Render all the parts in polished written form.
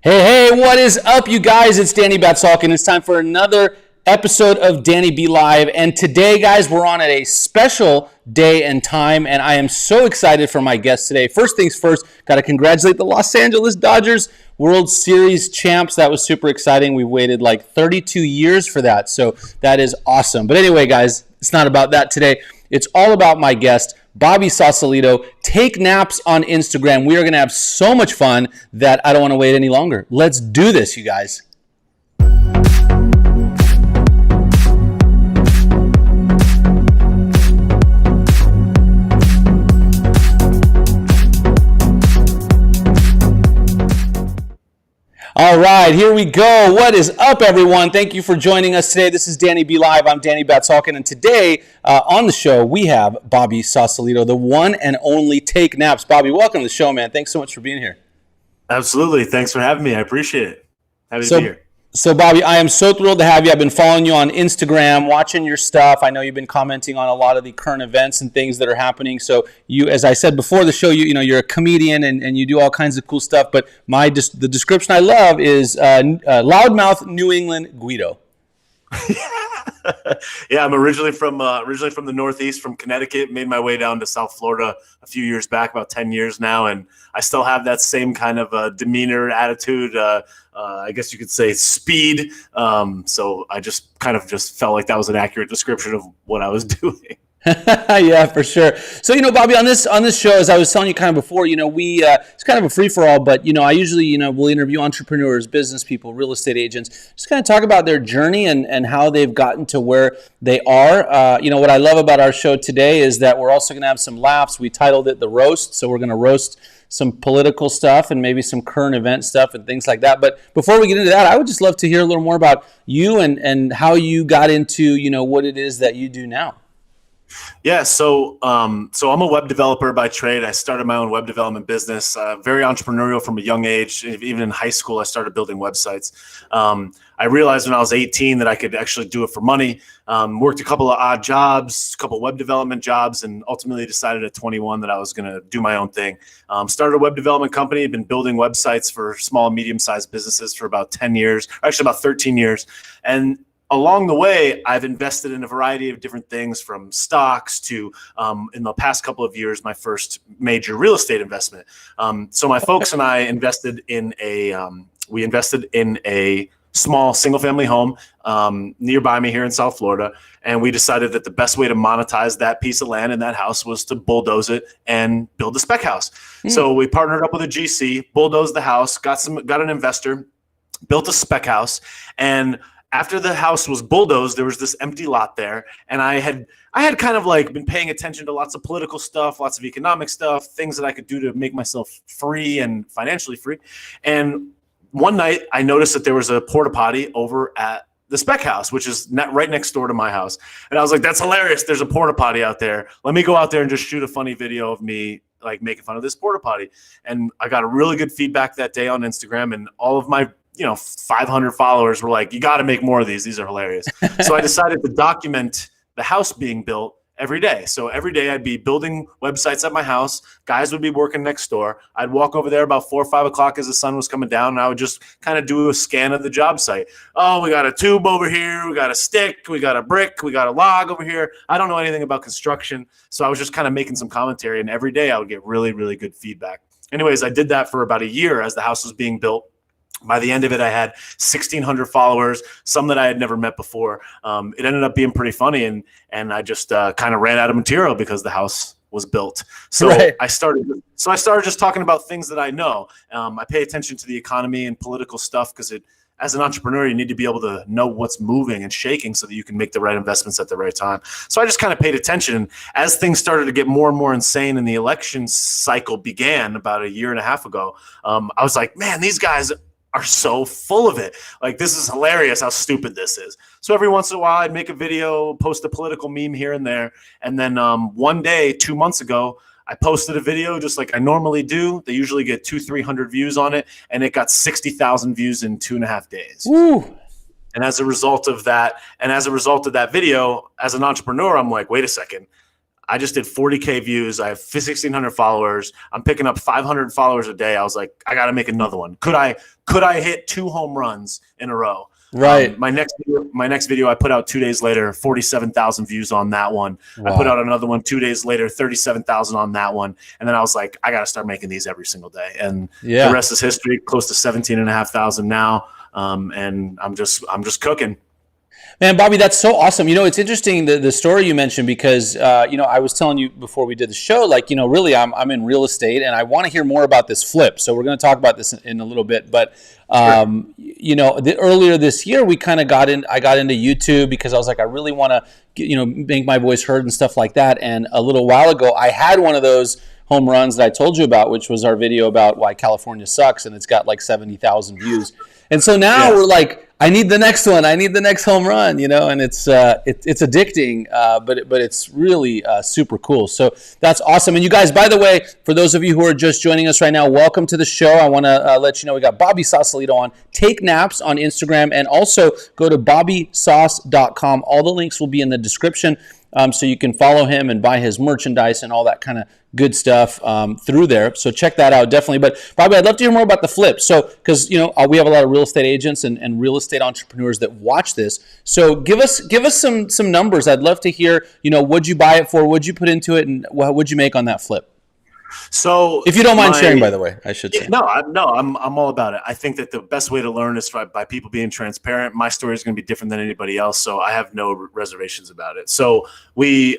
Hey, what is up, you guys? It's Danny Batsalkin. It's time for another episode of Danny B Live. And today, guys, we're on at a special day and time, and I am so excited for my guest today. First things first, got to congratulate the Los Angeles Dodgers World Series champs. That was super exciting. We waited like 32 years for that, so that is awesome. But anyway, guys, it's not about that today. It's all about my guest, Bobby Sausalito. Take naps on Instagram. We are going to have so much fun that I don't want to wait any longer. Let's do this, you guys. All right, here we go. What is up, everyone? Thank you for joining us today. This is Danny B Live. I'm Danny Batsalkin, and today on the show we have Bobby Sausalito, the one and only Take Naps. Bobby, welcome to the show, man. Thanks so much for being here. Absolutely. Thanks for having me. I appreciate it. Happy to be here. So, Bobby, I am so thrilled to have you. I've been following you on Instagram, watching your stuff. I know you've been commenting on a lot of the current events and things that are happening. So, you, as I said before the show, you're a comedian and you do all kinds of cool stuff. But the description I love is loudmouth New England Guido. Yeah, I'm originally from the Northeast, from Connecticut. Made my way down to South Florida a few years back, about 10 years now, and I still have that same kind of demeanor, attitude. I guess you could say speed. So I just felt like that was an accurate description of what I was doing. Yeah, for sure. So, Bobby, on this show, as I was telling you kind of before, it's kind of a free-for-all, but, I usually, will interview entrepreneurs, business people, real estate agents, just kind of talk about their journey and how they've gotten to where they are. What I love about our show today is that we're also going to have some laughs. We titled it The Roast, so we're going to roast some political stuff and maybe some current event stuff and things like that. But before we get into that, I would just love to hear a little more about you and how you got into, what it is that you do now. Yeah, so I'm a web developer by trade. I started my own web development business, very entrepreneurial from a young age. Even in high school, I started building websites. I realized when I was 18 that I could actually do it for money. Worked a couple of odd jobs, a couple of web development jobs, and ultimately decided at 21 that I was going to do my own thing. Started a web development company, been building websites for small and medium-sized businesses for about 10 years, actually about 13 years. And along the way, I've invested in a variety of different things, from stocks to, in the past couple of years, my first major real estate investment. So my folks and I invested in a small single-family home nearby me here in South Florida, and we decided that the best way to monetize that piece of land in that house was to bulldoze it and build a spec house. So we partnered up with a GC, bulldozed the house, got an investor, built a spec house, and after the house was bulldozed, there was this empty lot there, and I had kind of like been paying attention to lots of political stuff, lots of economic stuff, things that I could do to make myself free and financially free. And one night, I noticed that there was a porta potty over at the spec house, which is right next door to my house, and I was like, "That's hilarious! There's a porta potty out there. Let me go out there and just shoot a funny video of me like making fun of this porta potty." And I got a really good feedback that day on Instagram, and all of my 500 followers were like, "You got to make more of these. These are hilarious." So I decided to document the house being built every day. So every day I'd be building websites at my house. Guys would be working next door. I'd walk over there about 4 or 5 o'clock as the sun was coming down, and I would just kind of do a scan of the job site. Oh, we got a tube over here. We got a stick. We got a brick. We got a log over here. I don't know anything about construction. So I was just kind of making some commentary, and every day I would get really, really good feedback. Anyways, I did that for about a year as the house was being built. By the end of it, I had 1,600 followers, some that I had never met before. It ended up being pretty funny, and I just kind of ran out of material because the house was built. So right. I started just talking about things that I know. I pay attention to the economy and political stuff because as an entrepreneur, you need to be able to know what's moving and shaking so that you can make the right investments at the right time. So I just kind of paid attention. And as things started to get more and more insane and the election cycle began about a year and a half ago, I was like, man, these guys are so full of it. Like, this is hilarious how stupid this is. So every once in a while I'd make a video, post a political meme here and there. And then one day, 2 months ago, I posted a video just like I normally do. They usually get 200-300 views on it. And it got 60,000 views in 2.5 days. Woo. And as a result of that video, as an entrepreneur, I'm like, wait a second. I just did 40K views. I have 1,600 followers. I'm picking up 500 followers a day. I was like, I got to make another one. Could I hit 2 home runs in a row? Right. My next video I put out 2 days later, 47,000 views on that one. Wow. I put out another one 2 days later, 37,000 on that one. And then I was like, I got to start making these every single day. And the rest is history, close to 17,500 now. And I'm just cooking. Man, Bobby, that's so awesome. It's interesting, the story you mentioned, because, I was telling you before we did the show, like, really I'm in real estate and I want to hear more about this flip. So we're going to talk about this in a little bit. But, earlier this year, I got into YouTube because I was like, I really want to, make my voice heard and stuff like that. And a little while ago, I had one of those home runs that I told you about, which was our video about why California sucks. And it's got like 70,000 views. And so now we're like, I need the next one. I need the next home run, and it's addicting, but it's really super cool. So that's awesome. And you guys, by the way, for those of you who are just joining us right now, welcome to the show. I want to let you know we got Bobby Sausalito on Take Naps on Instagram, and also go to bobbysauce.com. All the links will be in the description. So you can follow him and buy his merchandise and all that kind of good stuff through there. So check that out, definitely. But Bobby, I'd love to hear more about the flip. So, because we have a lot of real estate agents and real estate entrepreneurs that watch this. So give us some numbers. I'd love to hear, what'd you buy it for? What'd you put into it? And what'd you make on that flip? So, if you don't mind sharing, by the way, I should say. I'm all about it. I think that the best way to learn is by people being transparent. My story is going to be different than anybody else, so I have no reservations about it. So we,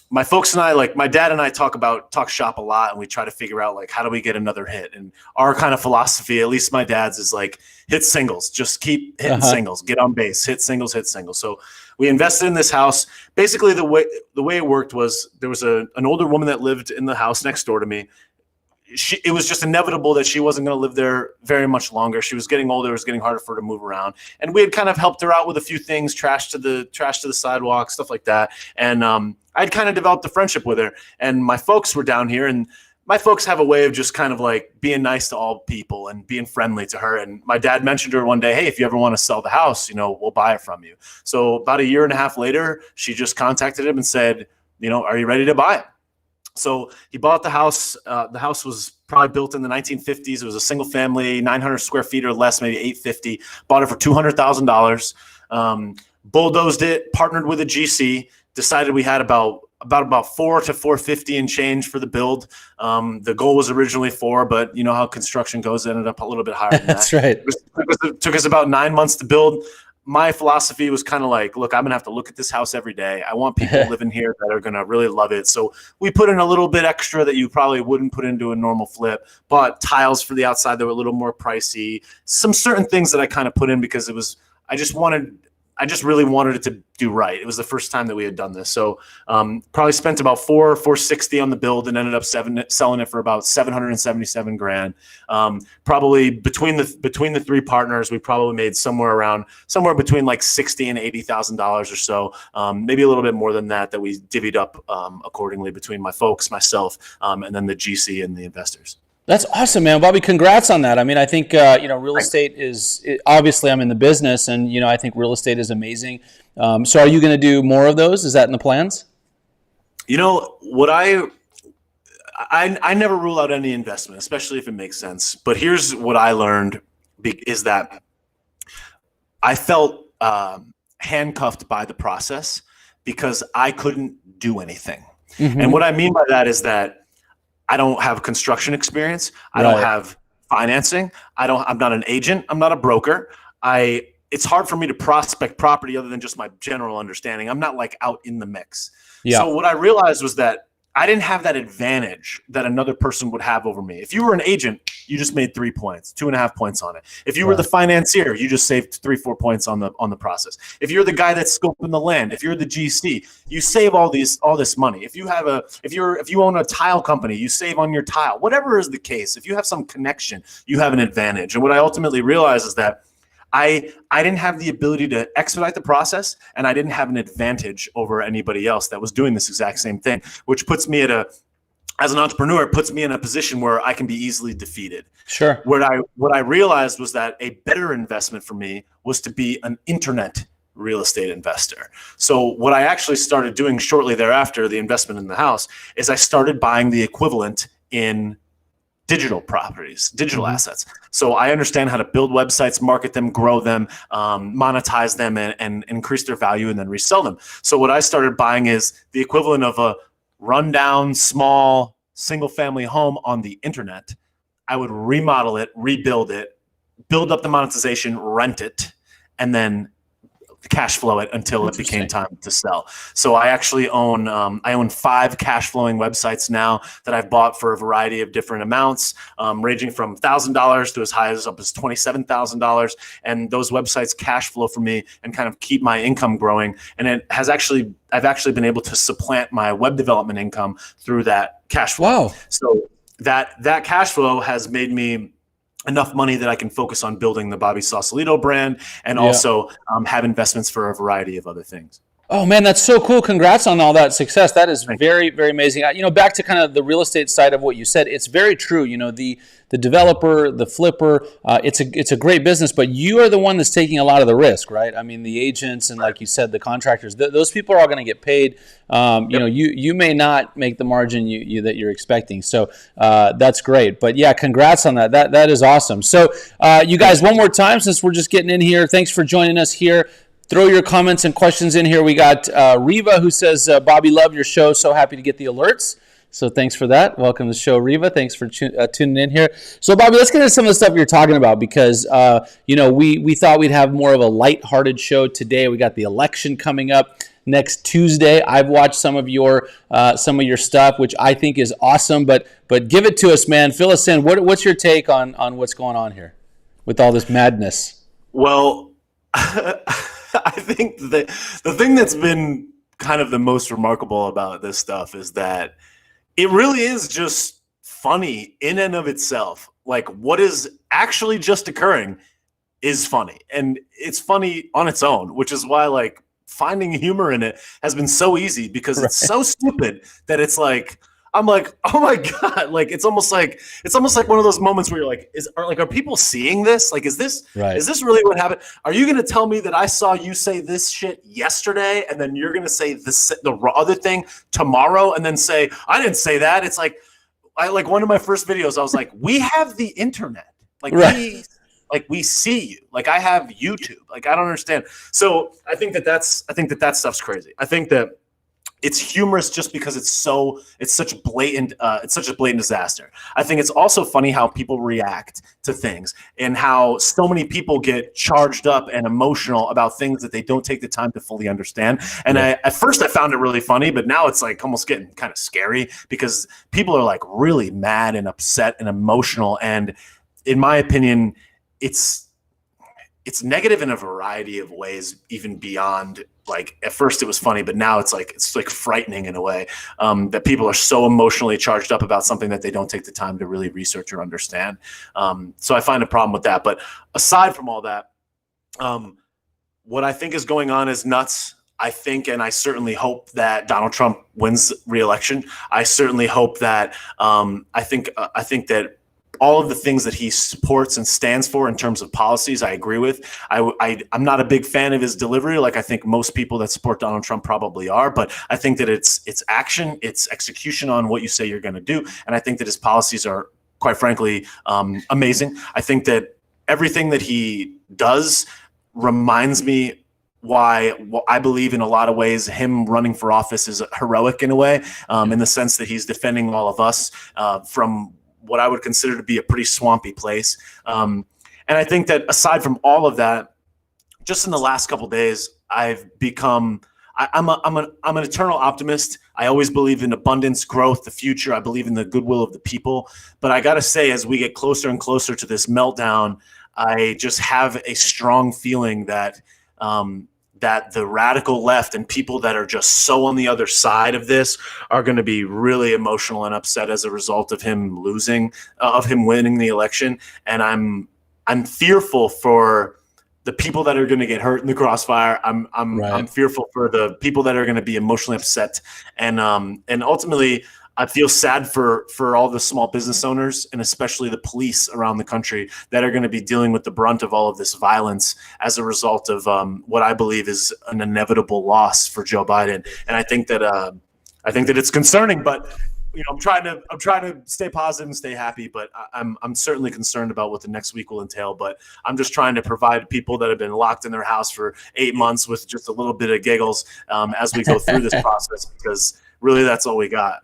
my folks and I, like my dad and I, talk shop a lot, and we try to figure out like how do we get another hit. And our kind of philosophy, at least my dad's, is like hit singles, just keep hitting singles, get on base, hit singles, hit singles. So we invested in this house. Basically, the way it worked was there was an older woman that lived in the house next door to me. It was just inevitable that she wasn't going to live there very much longer. She was getting older. It was getting harder for her to move around. And we had kind of helped her out with a few things, trash to the sidewalk, stuff like that. And I'd kind of developed a friendship with her. And my folks were down here, and my folks have a way of just kind of like being nice to all people and being friendly to her. And my dad mentioned to her one day, hey, if you ever want to sell the house, we'll buy it from you. So about 1.5 years later, she just contacted him and said, are you ready to buy it? So he bought the house. The house was probably built in the 1950s. It was a single family, 900 square feet or less, maybe 850. Bought it for $200,000. Bulldozed it, partnered with a GC, decided we had about 4 to 450 and change for the build. The goal was originally 4, but you know how construction goes, it ended up a little bit higher than that. That's right. It took us about 9 months to build. My philosophy was kind of like, look, I'm going to have to look at this house every day. I want people living here that are going to really love it. So we put in a little bit extra that you probably wouldn't put into a normal flip. Bought tiles for the outside that were a little more pricey. Some certain things that I kind of put in because I just really wanted it to do right. It was the first time that we had done this. So probably spent about $460 on the build and ended up selling it for about $777,000. Probably between the 3 partners, we probably made somewhere between like $60,000 and $80,000 or so. Maybe a little bit more than that we divvied up accordingly between my folks, myself, and then the GC and the investors. That's awesome, man. Bobby, congrats on that. I mean, I think, real estate obviously I'm in the business, and, I think real estate is amazing. So are you going to do more of those? Is that in the plans? What I never rule out any investment, especially if it makes sense. But here's what I learned is that I felt handcuffed by the process because I couldn't do anything. Mm-hmm. And what I mean by that is that I don't have construction experience. I don't have financing. I'm not an agent. I'm not a broker. It's hard for me to prospect property other than just my general understanding. I'm not like out in the mix. Yeah. So what I realized was that I didn't have that advantage that another person would have over me. If you were an agent, you just made 3 points, 2.5 points on it. If you were the financier, you just saved 3-4 points on the process. If you're the guy that's scoping the land, if you're the GC, you save all this money. If you own a tile company, you save on your tile. Whatever is the case, if you have some connection, you have an advantage. And what I ultimately realized is that I didn't have the ability to expedite the process, and I didn't have an advantage over anybody else that was doing this exact same thing, which puts me as an entrepreneur, it puts me in a position where I can be easily defeated. Sure. What I realized was that a better investment for me was to be an internet real estate investor. So what I actually started doing shortly thereafter, the investment in the house, is I started buying the equivalent in digital properties, digital assets. So I understand how to build websites, market them, grow them, monetize them, and increase their value and then resell them. So what I started buying is the equivalent of a rundown, small, single-family home on the internet. I would remodel it, rebuild it, build up the monetization, rent it, and then cash flow it until it became time to sell. So I actually own 5 cash flowing websites now that I've bought for a variety of different amounts, ranging from $1,000 to as high as up as $27,000. And those websites cash flow for me and kind of keep my income growing. And I've actually been able to supplant my web development income through that cash flow. Wow. So that cash flow has made me enough money that I can focus on building the Bobby Sausalito brand and also have investments for a variety of other things. Oh man, that's so cool. Congrats on all that success. That is very, very amazing. Back to kind of the real estate side of what you said, it's very true. The developer, the flipper, it's a great business, but you are the one that's taking a lot of the risk, right? I mean, the agents and like you said, the contractors, those people are all going to get paid. You may not make the margin that you're expecting. So that's great. But yeah, congrats on that. That is awesome. So you guys, one more time, since we're just getting in here, thanks for joining us here. Throw your comments and questions in here. We got Riva who says, Bobby, love your show. So happy to get the alerts. So thanks for that. Welcome to the show, Riva. Thanks for tuning in here. So Bobby, let's get into some of the stuff you're talking about because, we thought we'd have more of a lighthearted show today. We got the election coming up next Tuesday. I've watched some of your stuff, which I think is awesome, but give it to us, man. Fill us in. What's your take on what's going on here with all this madness? Well, I think the thing that's been kind of the most remarkable about this stuff is that it really is just funny in and of itself. Like what is actually just occurring is funny, and it's funny on its own, which is why like finding humor in it has been so easy because it's so stupid that it's like, I'm like, oh my God. Like, it's almost like one of those moments where you're like, are people seeing this? Like, is this really what happened? Are you going to tell me that I saw you say this shit yesterday and then you're going to say the other thing tomorrow and then say, I didn't say that. It's like, one of my first videos, I was like, we have the internet. Like we see you. Like I have YouTube. Like, I don't understand. So I think that stuff's crazy. I think that it's humorous just because it's such a blatant disaster. I think it's also funny how people react to things and how so many people get charged up and emotional about things that they don't take the time to fully understand. And at first I found it really funny, but now it's like almost getting kind of scary because people are like really mad and upset and emotional. And in my opinion, it's negative in a variety of ways, even beyond. Like at first it was funny, but now it's like frightening in a way that people are so emotionally charged up about something that they don't take the time to really research or understand. So I find a problem with that. But aside from all that, what I think is going on is nuts. I think, and I certainly hope that Donald Trump wins re-election. I certainly hope that I think that all of the things that he supports and stands for in terms of policies, I agree with. I'm not a big fan of his delivery, like I think most people that support Donald Trump probably are, but I think that it's action, it's execution on what you say you're going to do, and I think that his policies are, quite frankly, amazing. I think that everything that he does reminds me why I believe in a lot of ways him running for office is heroic in a way, in the sense that he's defending all of us from what I would consider to be a pretty swampy place. And I think that aside from all of that, just in the last couple of days, I've become, I'm an eternal optimist. I always believe in abundance, growth, the future. I believe in the goodwill of the people. But I got to say, as we get closer and closer to this meltdown, I just have a strong feeling that that the radical left and people that are just so on the other side of this are going to be really emotional and upset as a result of him losing, of him winning the election. And I'm fearful for the people that are going to get hurt in the crossfire. I'm fearful for the people that are going to be emotionally upset. And ultimately, I feel sad for all the small business owners and especially the police around the country that are going to be dealing with the brunt of all of this violence as a result of what I believe is an inevitable loss for Joe Biden. And I think that it's concerning, but I'm trying to stay positive and stay happy, but I'm certainly concerned about what the next week will entail. But I'm just trying to provide people that have been locked in their house for 8 months with just a little bit of giggles as we go through this process, because really that's all we got.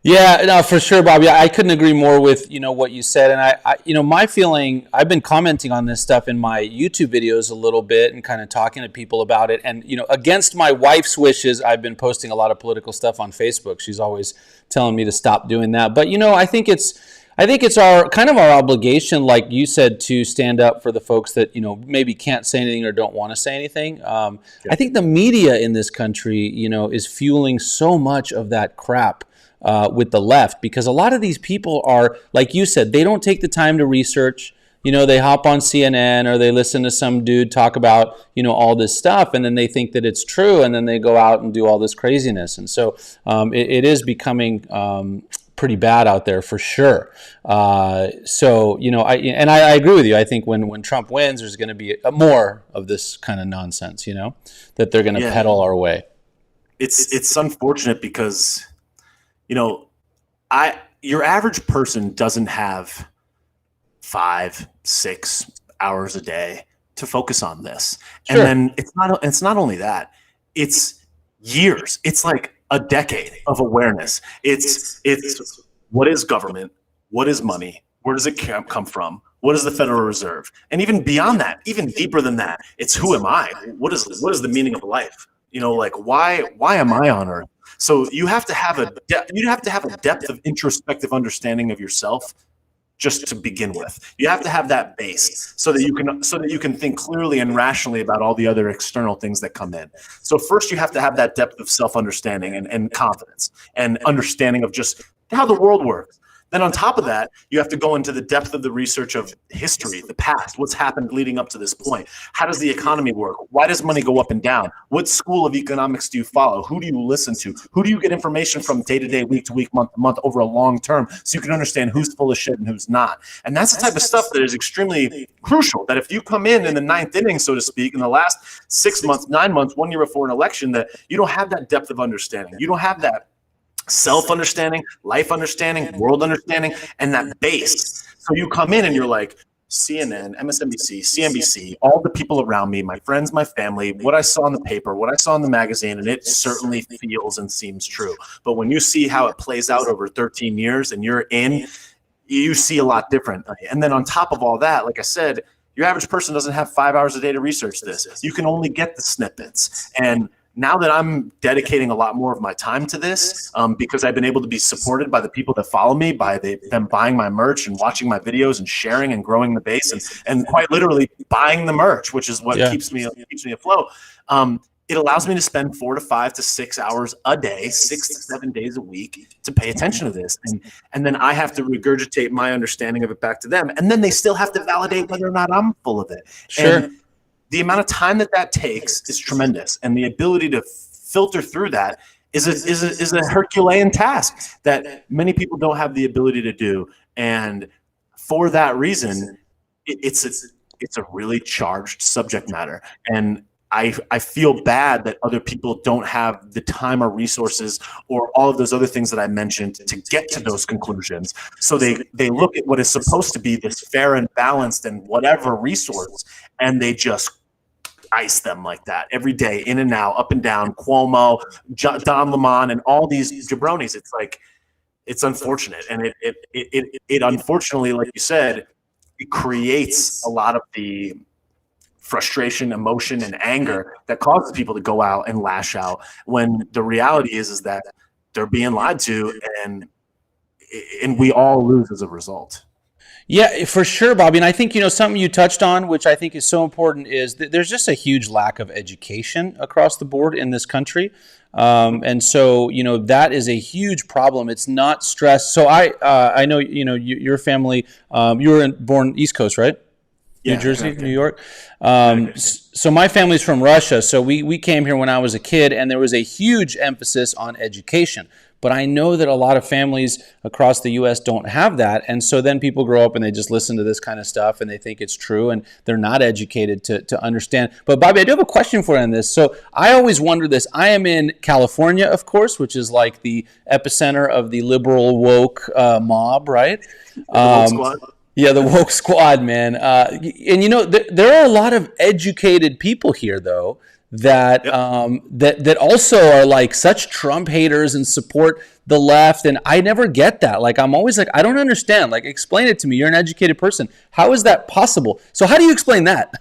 Yeah, no, for sure, Bobby. I couldn't agree more with what you said, and I my feeling. I've been commenting on this stuff in my YouTube videos a little bit and kind of talking to people about it. And against my wife's wishes, I've been posting a lot of political stuff on Facebook. She's always telling me to stop doing that. But I think it's our kind of our obligation, like you said, to stand up for the folks that maybe can't say anything or don't want to say anything. I think the media in this country, is fueling so much of that crap. With the left, because a lot of these people are, like you said, they don't take the time to research. They hop on CNN or they listen to some dude talk about, all this stuff, and then they think that it's true, and then they go out and do all this craziness. And so it is becoming pretty bad out there for sure. I agree with you. I think when Trump wins, there's going to be more of this kind of nonsense, that they're going to peddle our way. It's unfortunate because your average person doesn't have 5-6 hours a day to focus on this. Sure. And then it's not only that, it's years. It's like a decade of awareness. It's what is government? What is money? Where does it come from? What is the Federal Reserve? And even beyond that, even deeper than that, it's who am I? What is the meaning of life? Why am I on Earth? So you have to have a depth of introspective understanding of yourself just to begin with. You have to have that base so that you can think clearly and rationally about all the other external things that come in. So first you have to have that depth of self-understanding and confidence and understanding of just how the world works. Then on top of that, you have to go into the depth of the research of history, the past, what's happened leading up to this point. How does the economy work? Why does money go up and down? What school of economics do you follow? Who do you listen to? Who do you get information from day to day, week to week, month to month, over a long term, so you can understand who's full of shit and who's not? And that's the type of stuff that is extremely crucial, that if you come in the ninth inning, so to speak, in the last 6 months, 9 months, 1 year before an election, that you don't have that depth of understanding. You don't have that self-understanding, life understanding, world understanding, and that base. So you come in and you're like, CNN, MSNBC, CNBC, all the people around me, my friends, my family, what I saw in the paper, what I saw in the magazine, and it certainly feels and seems true. But when you see how it plays out over 13 years and you're in, you see a lot different. And then on top of all that, like I said, your average person doesn't have 5 hours a day to research this. You can only get the snippets. And now that I'm dedicating a lot more of my time to this, because I've been able to be supported by the people that follow me, by them buying my merch and watching my videos and sharing and growing the base and quite literally buying the merch, which is what keeps me afloat. It allows me to spend 4 to 5 to 6 hours a day, 6 to 7 days a week, to pay attention to this. And then I have to regurgitate my understanding of it back to them. And then they still have to validate whether or not I'm full of it. Sure. And the amount of time that takes is tremendous, and the ability to filter through that is a Herculean task that many people don't have the ability to do. And for that reason, it's a really charged subject matter. And I feel bad that other people don't have the time or resources or all of those other things that I mentioned to get to those conclusions. So they look at what is supposed to be this fair and balanced and whatever resource, and they just ice them like that every day, in and out, up and down. Cuomo, Don Lemon, and all these jabronis. It's like, it's unfortunate, and it unfortunately, like you said, it creates a lot of the frustration, emotion, and anger that causes people to go out and lash out, when the reality is that they're being lied to, and we all lose as a result. Yeah, for sure, Bobby. And I think, something you touched on, which I think is so important, is that there's just a huge lack of education across the board in this country. And so, that is a huge problem. It's not stress. So I know, your family, you were born East Coast, right? New Jersey, exactly. New York. So my family's from Russia. So we came here when I was a kid, and there was a huge emphasis on education. But I know that a lot of families across the U.S. don't have that. And so then people grow up and they just listen to this kind of stuff and they think it's true and they're not educated to understand. But Bobby, I do have a question for you on this. So I always wonder this. I am in California, of course, which is like the epicenter of the liberal woke mob, right? Yeah, the woke squad, man. And you know, there are a lot of educated people here, though, that that also are like such Trump haters and support the left. And I never get that. Like, I'm always like, I don't understand. Like, explain it to me. You're an educated person. How is that possible? So how do you explain that?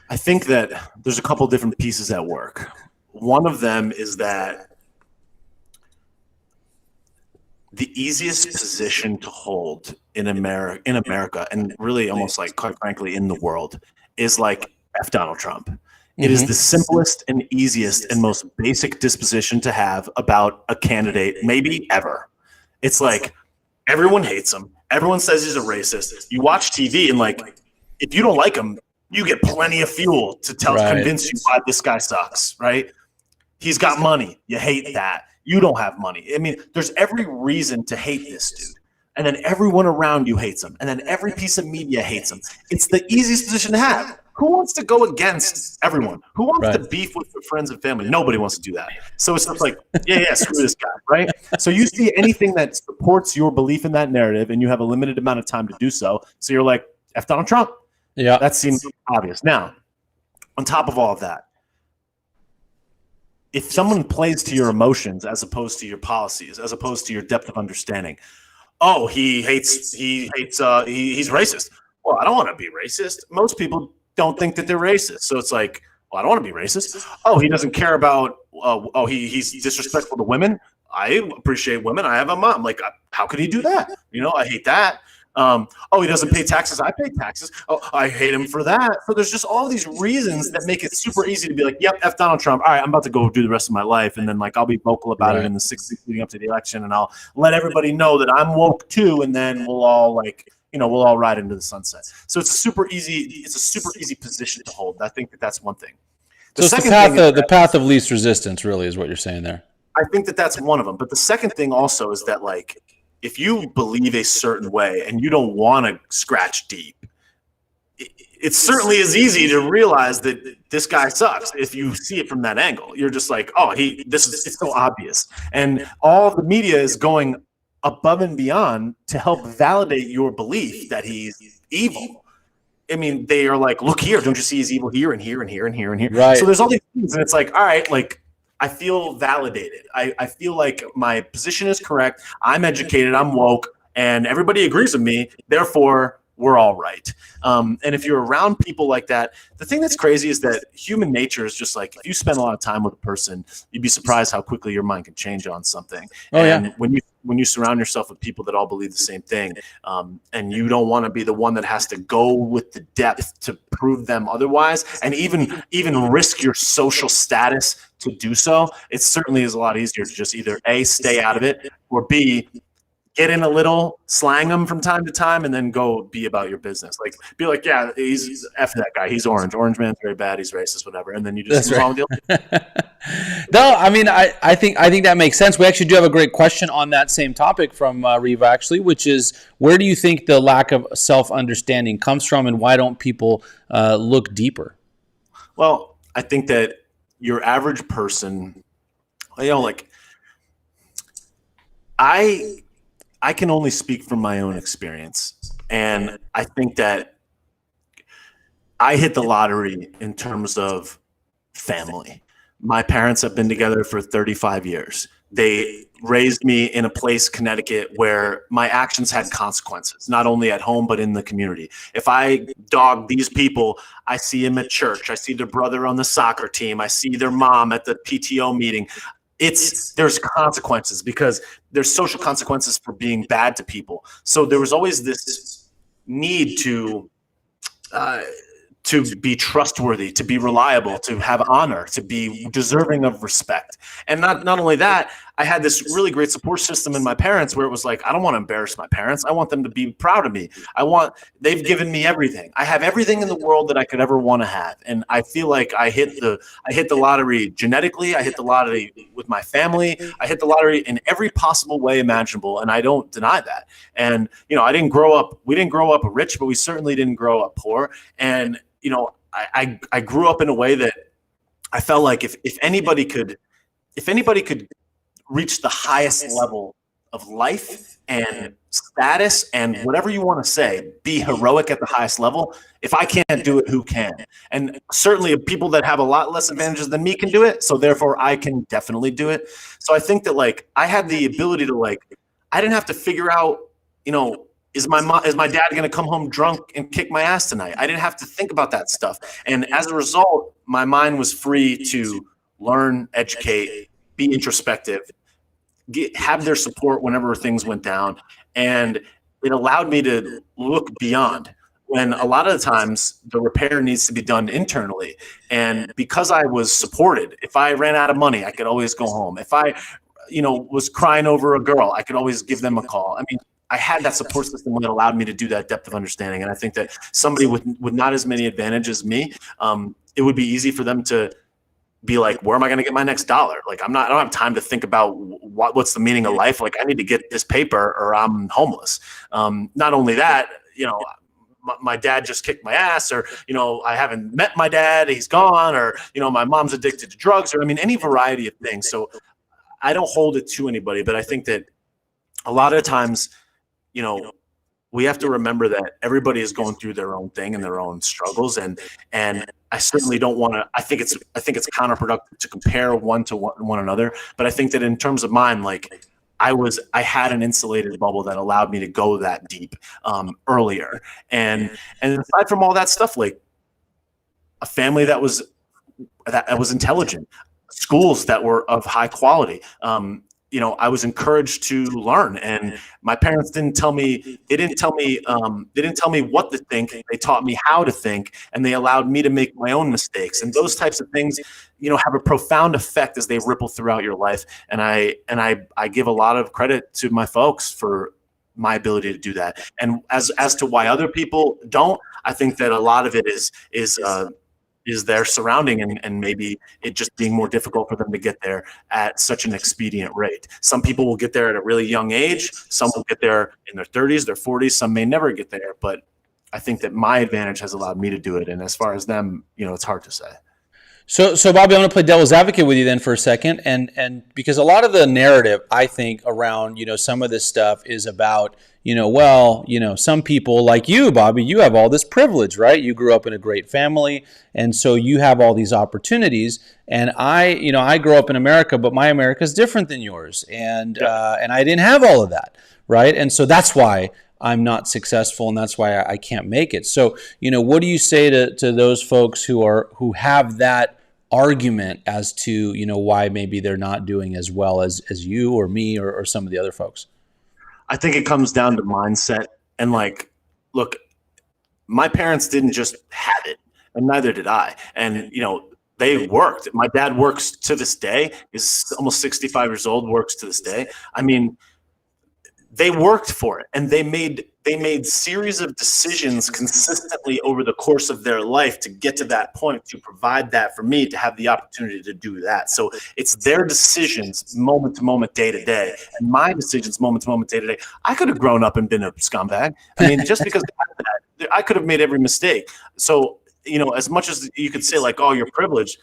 I think that there's a couple different pieces at work. One of them is that the easiest position to hold in America, and really almost like, quite frankly, in the world, is like F Donald Trump. It is the simplest and easiest and most basic disposition to have about a candidate, maybe ever. It's like everyone hates him. Everyone says he's a racist. You watch TV and like, if you don't like him, you get plenty of fuel to convince you why this guy sucks, right? He's got money. You hate that. You don't have money. I mean, there's every reason to hate this dude. And then everyone around you hates him. And then every piece of media hates him. It's the easiest position to have. Who wants to go against everyone? Who wants to beef with their friends and family? Nobody wants to do that. So it's just like, yeah, screw this guy, right? So you see anything that supports your belief in that narrative, and you have a limited amount of time to do so. So you're like, F Donald Trump. Yeah. That seems obvious. Now, on top of all of that, if someone plays to your emotions as opposed to your policies, as opposed to your depth of understanding, oh, he's racist. Well, I don't want to be racist. Most people don't think that they're racist. So it's like, well, I don't want to be racist. Oh, he doesn't care about, he's disrespectful to women. I appreciate women. I have a mom. Like, how could he do that? You know, I hate that. He doesn't pay taxes. I pay taxes. Oh, I hate him for that. So there's just all these reasons that make it super easy to be like, yep, F Donald Trump. All right, I'm about to go do the rest of my life. And then like, I'll be vocal about it in the 6 weeks leading up to the election. And I'll let everybody know that I'm woke too. And then we'll all we'll all ride into the sunset. So it's a super easy position to hold. I think that's one thing. So it's the path of least resistance really is what you're saying there. I think that's one of them. But the second thing also is that like, if you believe a certain way and you don't want to scratch deep, it certainly is easy to realize that this guy sucks. If you see it from that angle, you're just like, oh, it's so obvious. And all the media is going above and beyond to help validate your belief that he's evil. I mean, they are like, look here, don't you see he's evil here and here and here and here and here? Right. So there's all these things, and it's like, all right, like, I feel validated. I feel like my position is correct. I'm educated. I'm woke, and everybody agrees with me. Therefore, we're all right. And if you're around people like that, the thing that's crazy is that human nature is just like, if you spend a lot of time with a person, you'd be surprised how quickly your mind can change on something. When you surround yourself with people that all believe the same thing, and you don't want to be the one that has to go with the depth to prove them otherwise, and even risk your social status to do so, it certainly is a lot easier to just either A, stay out of it, or B, get in a little, slang them from time to time, and then go be about your business. Like, be like, yeah, he's F that guy. He's orange. Orange man's very bad. He's racist, whatever. And then you just move on with the No, I mean, I think that makes sense. We actually do have a great question on that same topic from Reva, actually, which is, where do you think the lack of self-understanding comes from, and why don't people look deeper? Well, I think that your average person, like, I can only speak from my own experience. And I think that I hit the lottery in terms of family. My parents have been together for 35 years. They raised me in a place, Connecticut, where my actions had consequences, not only at home, but in the community. If I dog these people, I see them at church. I see their brother on the soccer team. I see their mom at the PTO meeting. There's consequences, because there's social consequences for being bad to people. So there was always this need to be trustworthy, to be reliable, to have honor, to be deserving of respect. And not only that, I had this really great support system in my parents where it was like, I don't want to embarrass my parents. I want them to be proud of me. They've given me everything. I have everything in the world that I could ever want to have. And I feel like I hit the lottery genetically. I hit the lottery with my family. I hit the lottery in every possible way imaginable. And I don't deny that. And, we didn't grow up rich, but we certainly didn't grow up poor. And, I grew up in a way that I felt like if anybody could reach the highest level of life and status and whatever you want to say, be heroic at the highest level. If I can't do it, who can? And certainly people that have a lot less advantages than me can do it. So therefore I can definitely do it. So I think that I had the ability to I didn't have to figure out, is my dad going to come home drunk and kick my ass tonight? I didn't have to think about that stuff. And as a result, my mind was free to learn, educate, be introspective, have their support whenever things went down. And it allowed me to look beyond when a lot of the times the repair needs to be done internally. And because I was supported, if I ran out of money, I could always go home. If I, was crying over a girl, I could always give them a call. I mean, I had that support system that allowed me to do that depth of understanding. And I think that somebody with not as many advantages as me, it would be easy for them to be like, where am I going to get my next dollar? I don't have time to think about what's the meaning of life. I need to get this paper or I'm homeless. Not only that, my dad just kicked my ass, or, I haven't met my dad, he's gone, or, my mom's addicted to drugs, or any variety of things. So I don't hold it to anybody, but I think that a lot of times, we have to remember that everybody is going through their own thing and their own struggles. And I certainly don't want to, I think it's counterproductive to compare one to one another. But I think that in terms of mine, I had an insulated bubble that allowed me to go that deep earlier. And aside from all that stuff, a family that was intelligent, schools that were of high quality, I was encouraged to learn, and my parents didn't tell me what to think. They taught me how to think, and they allowed me to make my own mistakes. And those types of things, have a profound effect as they ripple throughout your life. And I give a lot of credit to my folks for my ability to do that. And as to why other people don't, I think that a lot of it is their surrounding and maybe it just being more difficult for them to get there at such an expedient rate. Some people will get there at a really young age. Some will get there in their 30s, their 40s. Some may never get there, but I think that my advantage has allowed me to do it. And as far as them, it's hard to say. So Bobby, I want to play devil's advocate with you then for a second. And because a lot of the narrative, I think, around, some of this stuff is about, some people like you, Bobby, you have all this privilege, right? You grew up in a great family. And so you have all these opportunities. And I grew up in America, but my America is different than yours. And I didn't have all of that, right? And so that's why I'm not successful, and that's why I can't make it. So, what do you say to those folks who have that argument as to, why maybe they're not doing as well as you or me or some of the other folks? I think it comes down to mindset. And look, my parents didn't just have it, and neither did I. And, they worked. My dad works to this day, is almost 65 years old, works to this day. I mean, they worked for it, and they made series of decisions consistently over the course of their life to get to that point, to provide that for me to have the opportunity to do that. So it's their decisions moment to moment, day to day, and my decisions moment to moment, day to day. I could have grown up and been a scumbag. I mean, just because I could have made every mistake. So, as much as you could say oh, you're privileged,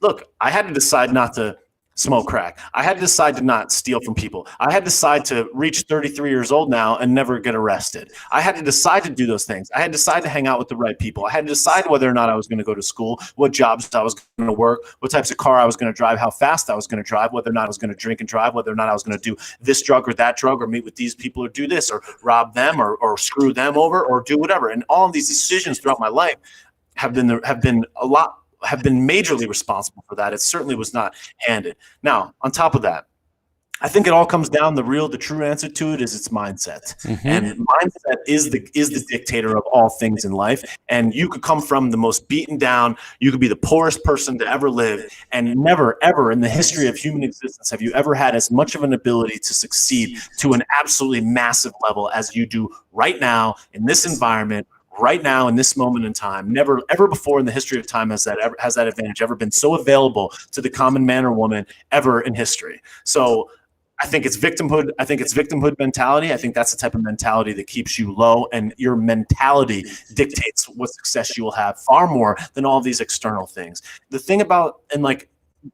look, I had to decide not to smoke crack. I had to decide to not steal from people. I had to decide to reach 33 years old now and never get arrested. I had to decide to do those things. I had to decide to hang out with the right people. I had to decide whether or not I was going to go to school, what jobs I was going to work, what types of car I was going to drive, how fast I was going to drive, whether or not I was going to drink and drive, whether or not I was going to do this drug or that drug, or meet with these people or do this, or rob them or screw them over or do whatever. And all of these decisions throughout my life have been majorly responsible for that. It certainly was not handed. Now, on top of that, I think it all comes down. The true answer to it is its mindset, and mindset is the dictator of all things in life. And you could come from the most beaten down, you could be the poorest person to ever live, and never ever in the history of human existence have you ever had as much of an ability to succeed to an absolutely massive level as you do right now in this environment. Right now, in this moment in time, never ever before in the history of time has that advantage ever been so available to the common man or woman ever in history. So I think it's victimhood. I think it's victimhood mentality. I think that's the type of mentality that keeps you low, and your mentality dictates what success you will have far more than all these external things. The thing about, and like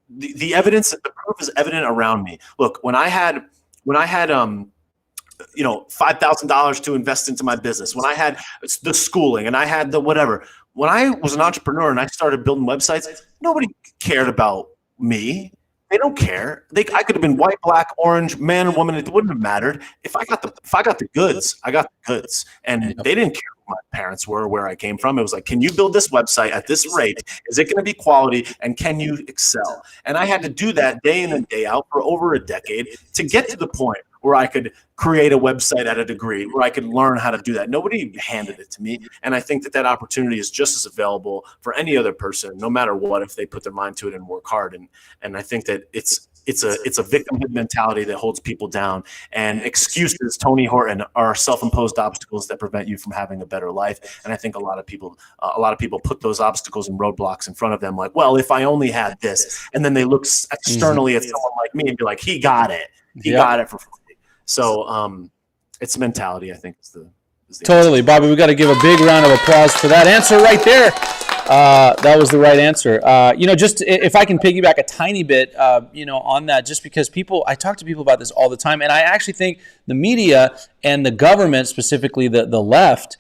the evidence, the proof is evident around me. Look, when I had $5,000 to invest into my business, when I had the schooling and I had the whatever, when I was an entrepreneur and I started building websites, nobody cared about me. They don't care. I could have been white, black, orange, man or woman. It wouldn't have mattered. If I got the goods, I got the goods. And they didn't care who my parents were, where I came from. It was like, can you build this website at this rate? Is it going to be quality? And can you excel? And I had to do that day in and day out for over a decade to get to the point where I could create a website at a degree, where I could learn how to do that. Nobody handed it to me. And I think that opportunity is just as available for any other person, no matter what, if they put their mind to it and work hard. And I think that it's a victimhood mentality that holds people down. And excuses, Tony Horton, are self-imposed obstacles that prevent you from having a better life. And I think a lot of people put those obstacles and roadblocks in front of them, like, well, if I only had this, and then they look externally at someone like me and be like, he got it. He got it for free. So it's mentality, I think, is the totally answer. Bobby, we got to give a big round of applause for that answer right there. That was the right answer. Just if I can piggyback a tiny bit, on that, just because I talk to people about this all the time, and I actually think the media and the government, specifically the left,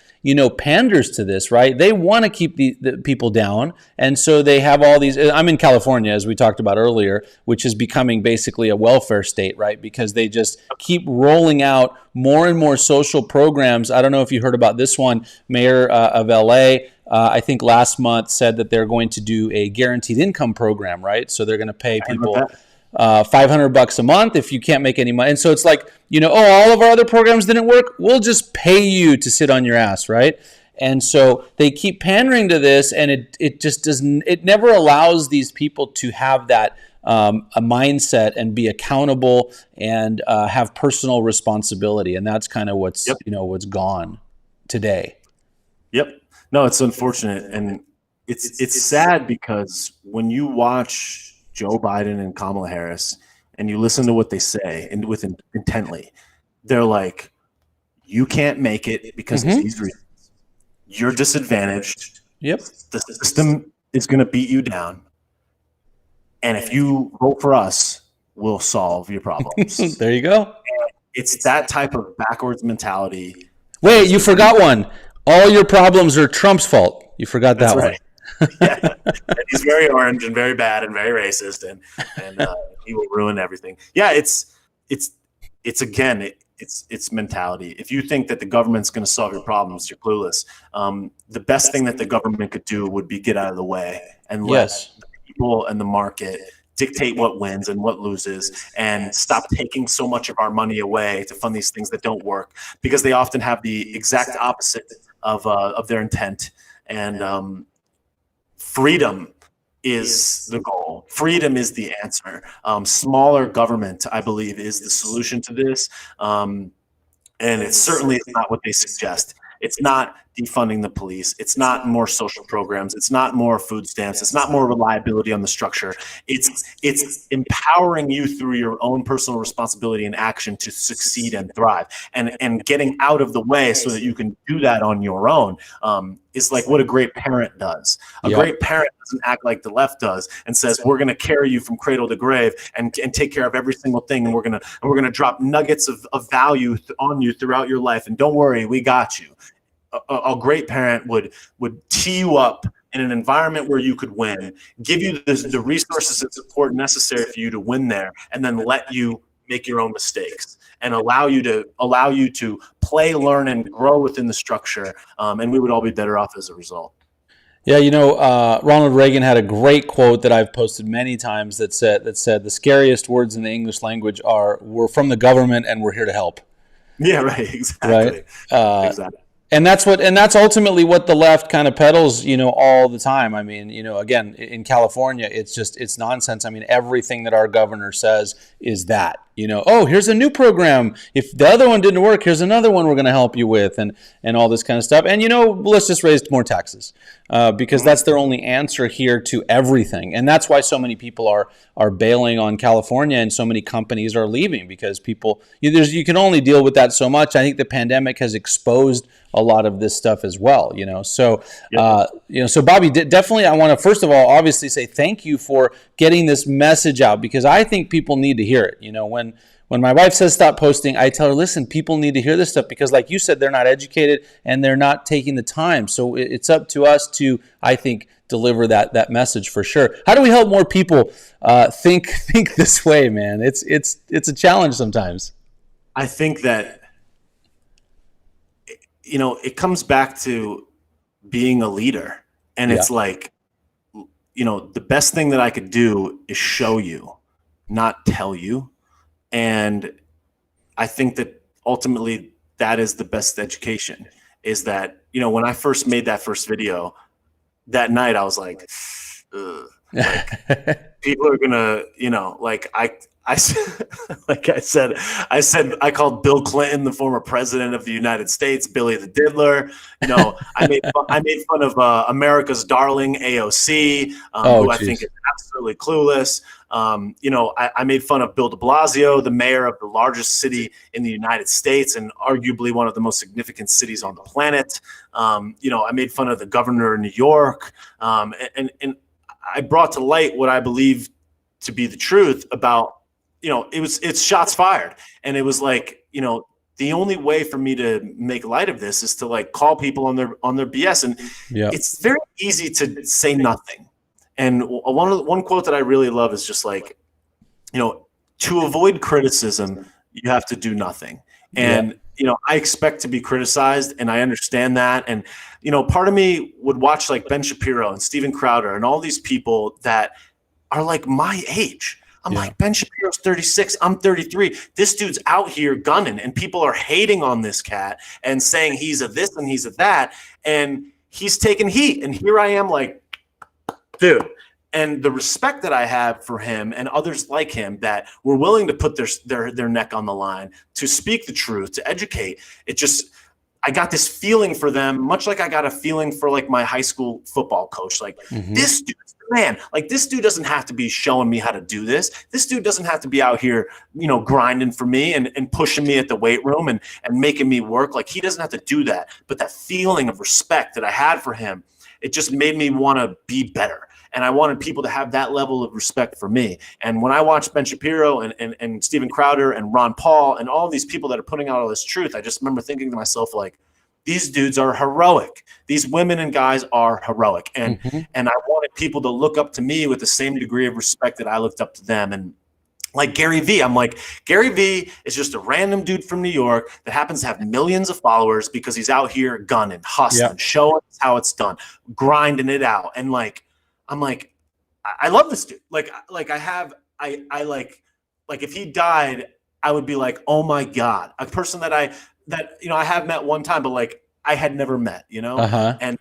panders to this, right? They want to keep the people down. And so they have all these, I'm in California, as we talked about earlier, which is becoming basically a welfare state, right? Because they just keep rolling out more and more social programs. I don't know if you heard about this one. Mayor of LA, I think last month, said that they're going to do a guaranteed income program, right? So they're going to pay people $500 a month if you can't make any money. And so it's like, all of our other programs didn't work. We'll just pay you to sit on your ass, right? And so they keep pandering to this, and it just doesn't. It never allows these people to have that a mindset and be accountable and have personal responsibility. And that's kind of what's what's gone today. Yep. No, it's unfortunate, and it's sad, because when you watch Joe Biden and Kamala Harris and you listen to what they say and intently, they're like, you can't make it because of these reasons. You're disadvantaged. Yep. The system is going to beat you down. And if you vote for us, we'll solve your problems. There you go. And it's that type of backwards mentality. Wait, you forgot one. All your problems are Trump's fault. You forgot that one. Yeah. And he's very orange and very bad and very racist, and he will ruin everything. Yeah, it's mentality. If you think that the government's going to solve your problems, you're clueless. The best thing that the government could do would be get out of the way and let the people and the market dictate what wins and what loses, and stop taking so much of our money away to fund these things that don't work, because they often have the exact opposite of their intent. And freedom is the goal. Freedom is the answer. Smaller government, I believe, is the solution to this. And it certainly is not what they suggest. It's not defunding the police. It's not more social programs. It's not more food stamps. It's not more reliability on the structure. It's empowering you through your own personal responsibility and action to succeed and thrive, and getting out of the way so that you can do that on your own. Is like what a great parent does. A great parent doesn't act like the left does and says, we're going to carry you from cradle to grave and take care of every single thing, and we're going to drop nuggets of value on you throughout your life, and don't worry, we got you. A great parent would tee you up in an environment where you could win, give you the resources and support necessary for you to win there, and then let you make your own mistakes and allow you to play, learn, and grow within the structure. And we would all be better off as a result. Yeah, Ronald Reagan had a great quote that I've posted many times that said the scariest words in the English language are "We're from the government and we're here to help." Yeah, right. Right. Exactly. Uh, Exactly. and that's ultimately what the left kind of peddles, all the time. I mean, again, in California, it's nonsense. I mean, everything that our governor says is that, oh, here's a new program. If the other one didn't work, here's another one we're going to help you with, and all this kind of stuff. And let's just raise more taxes, because Mhm. that's their only answer here to everything. And that's why so many people are bailing on California, and so many companies are leaving, because people, you can only deal with that so much. I think the pandemic has exposed a lot of this stuff as well. Yep. So Bobby, definitely, I want to first of all, obviously, say thank you for getting this message out, because I think people need to hear it. When my wife says stop posting, I tell her, listen, people need to hear this stuff, because like you said, they're not educated and they're not taking the time. So it's up to us to, I think, deliver that message for sure. How do we help more people think this way, man? It's a challenge sometimes. I think that, it comes back to being a leader. And Yeah. it's like, the best thing that I could do is show you, not tell you. And I think that ultimately that is the best education, is that, when I first made that first video that night, I was like, ugh, like people are gonna, like I like I called Bill Clinton, the former president of the United States, Billy the Diddler. I made fun of America's darling AOC, Oh, who I think geez. is absolutely clueless. I made fun of Bill de Blasio, the mayor of the largest city in the United States and arguably one of the most significant cities on the planet. I made fun of the governor of New York, and I brought to light what I believe to be the truth about, it's shots fired. And it was like, the only way for me to make light of this is to like call people on their BS. And Yeah. it's very easy to say nothing. And one quote that I really love is just like, to avoid criticism, you have to do nothing. Yeah. And, I expect to be criticized, and I understand that. And, part of me would watch like Ben Shapiro and Steven Crowder and all these people that are like my age. I'm Yeah. like, Ben Shapiro's 36. I'm 33. This dude's out here gunning, and people are hating on this cat and saying he's a this and he's a that. And he's taking heat. And here I am like, dude. And the respect that I have for him and others like him that were willing to put their neck on the line to speak the truth, to educate, I got this feeling for them, much like I got a feeling for like my high school football coach. Like, Hmm. this dude's the man. Like, this dude doesn't have to be showing me how to do this. This dude doesn't have to be out here, grinding for me and pushing me at the weight room and making me work. Like, he doesn't have to do that. But that feeling of respect that I had for him, it just made me want to be better. And I wanted people to have that level of respect for me. And when I watched Ben Shapiro and Steven Crowder and Ron Paul and all these people that are putting out all this truth, I just remember thinking to myself, like, these dudes are heroic. These women and guys are heroic. And Hmm. and I wanted people to look up to me with the same degree of respect that I looked up to them. And like Gary Vee, I'm like, Gary Vee is just a random dude from New York that happens to have millions of followers because he's out here gunning, Yeah. hustling, showing us how it's done, grinding it out. And like, I'm like, I love this dude. I like if he died, I would be like, oh my God, a person that I have met one time, but like I had never met. Uh-huh. And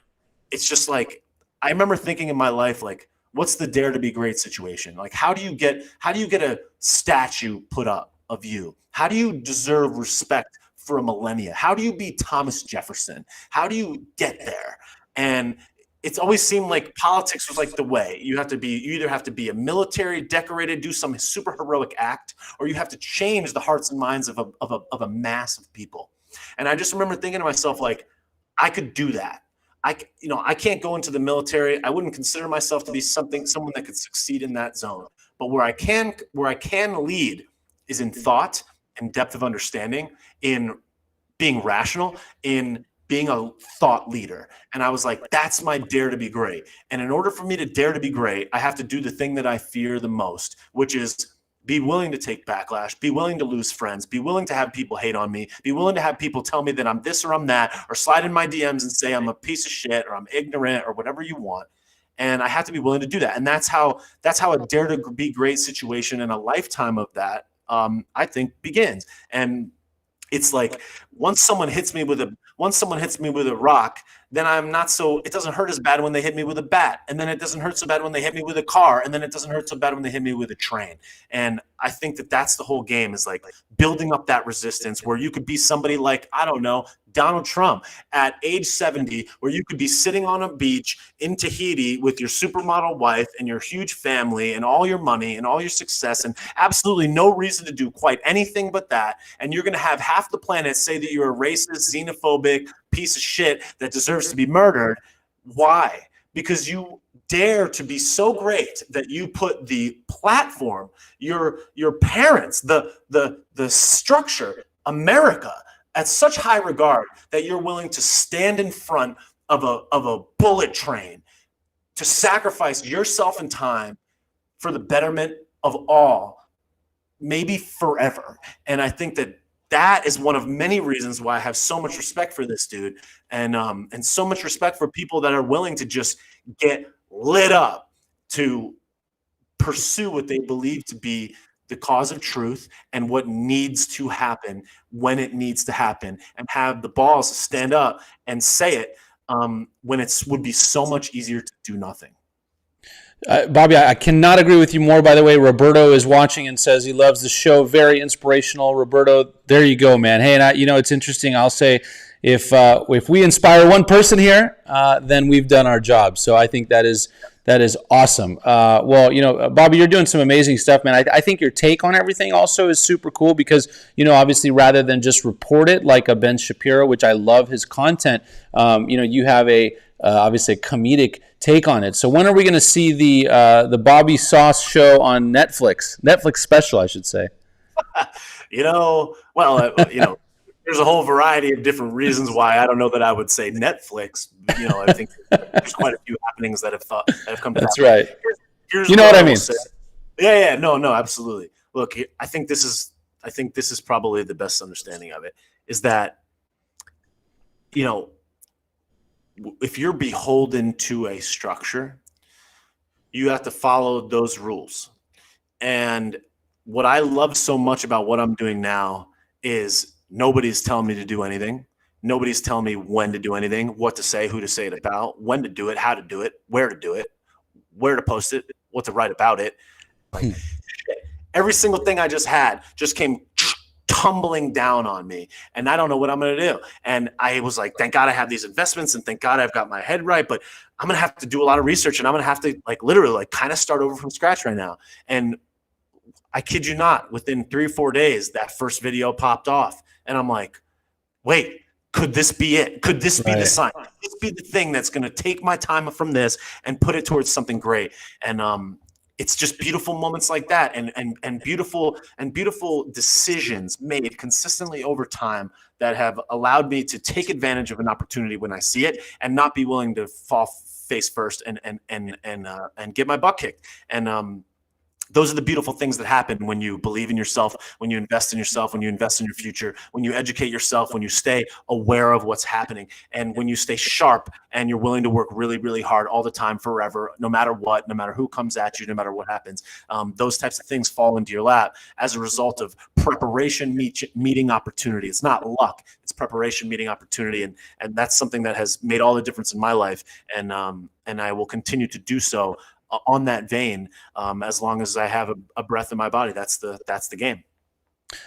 it's just like, I remember thinking in my life, like, what's the dare to be great situation? Like, how do you get a statue put up of you? How do you deserve respect for a millennia? How do you be Thomas Jefferson? How do you get there? And it's always seemed like politics was like the way. You either have to be a military decorated, do some super heroic act, or you have to change the hearts and minds of a mass of people. And I just remember thinking to myself, like, I could do that. I can't go into the military. I wouldn't consider myself to be someone that could succeed in that zone. But where I can lead is in thought and depth of understanding, in being rational, in being a thought leader. And I was like, that's my dare to be great. And in order for me to dare to be great, I have to do the thing that I fear the most, which is be willing to take backlash, be willing to lose friends, be willing to have people hate on me, be willing to have people tell me that I'm this or I'm that, or slide in my DMs and say I'm a piece of shit or I'm ignorant or whatever you want. And I have to be willing to do that. And that's how a dare to be great situation and a lifetime of that, I think, begins. And it's like once someone hits me with a rock, then I'm not so, it doesn't hurt as bad when they hit me with a bat. And then it doesn't hurt so bad when they hit me with a car. And then it doesn't hurt so bad when they hit me with a train. And I think that that's the whole game, is like building up that resistance where you could be somebody like, I don't know, Donald Trump at age 70, where you could be sitting on a beach in Tahiti with your supermodel wife and your huge family and all your money and all your success and absolutely no reason to do quite anything but that. And you're going to have half the planet say that you're a racist, xenophobic piece of shit that deserves to be murdered. Why? Because you dare to be so great that you put the platform, your parents, the structure, America, at such high regard that you're willing to stand in front of a bullet train to sacrifice yourself and time for the betterment of all, maybe forever. And I think that is one of many reasons why I have so much respect for this dude, and so much respect for people that are willing to just get lit up to pursue what they believe to be the cause of truth and what needs to happen when it needs to happen, and have the balls to stand up and say it when it would be so much easier to do nothing. Bobby, I cannot agree with you more. By the way, Roberto is watching and says he loves the show. Very inspirational. Roberto, there you go, man. Hey, and it's interesting. I'll say if we inspire one person here, then we've done our job. So I think that is awesome. Well, Bobby, you're doing some amazing stuff, man. I think your take on everything also is super cool because, obviously rather than just report it like a Ben Shapiro, which I love his content, you have obviously a comedic take on it. So when are we going to see the Bobby Sauce show on Netflix special, I should say? There's a whole variety of different reasons why I don't know that I would say Netflix. I think there's quite a few happenings that have come to That's happen. right. Here's you know what I mean? Yeah. No, absolutely. Look, I think this is probably the best understanding of it, is that, if you're beholden to a structure, you have to follow those rules. And what I love so much about what I'm doing now is nobody's telling me to do anything. Nobody's telling me when to do anything, what to say, who to say it about, when to do it, how to do it, where to do it, where to post it, what to write about it. Like, every single thing I just had just came tumbling down on me, and I don't know what I'm going to do. And I was like, thank God I have these investments, and thank God I've got my head right, but I'm going to have to do a lot of research, and I'm going to have to literally kind of start over from scratch right now. And I kid you not, within 3 or 4 days, that first video popped off, and I'm like, wait, could this be it? Could this be the sign? Could this be the thing that's going to take my time from this and put it towards something great? And it's just beautiful moments like that, and beautiful decisions made consistently over time that have allowed me to take advantage of an opportunity when I see it, and not be willing to fall face first and get my butt kicked. And those are the beautiful things that happen when you believe in yourself, when you invest in yourself, when you invest in your future, when you educate yourself, when you stay aware of what's happening, and when you stay sharp and you're willing to work really, really hard all the time, forever, no matter what, no matter who comes at you, no matter what happens. Those types of things fall into your lap as a result of preparation meeting opportunity. It's not luck, it's preparation meeting opportunity. And that's something that has made all the difference in my life. And I will continue to do so on that vein, as long as I have a breath in my body. That's the game.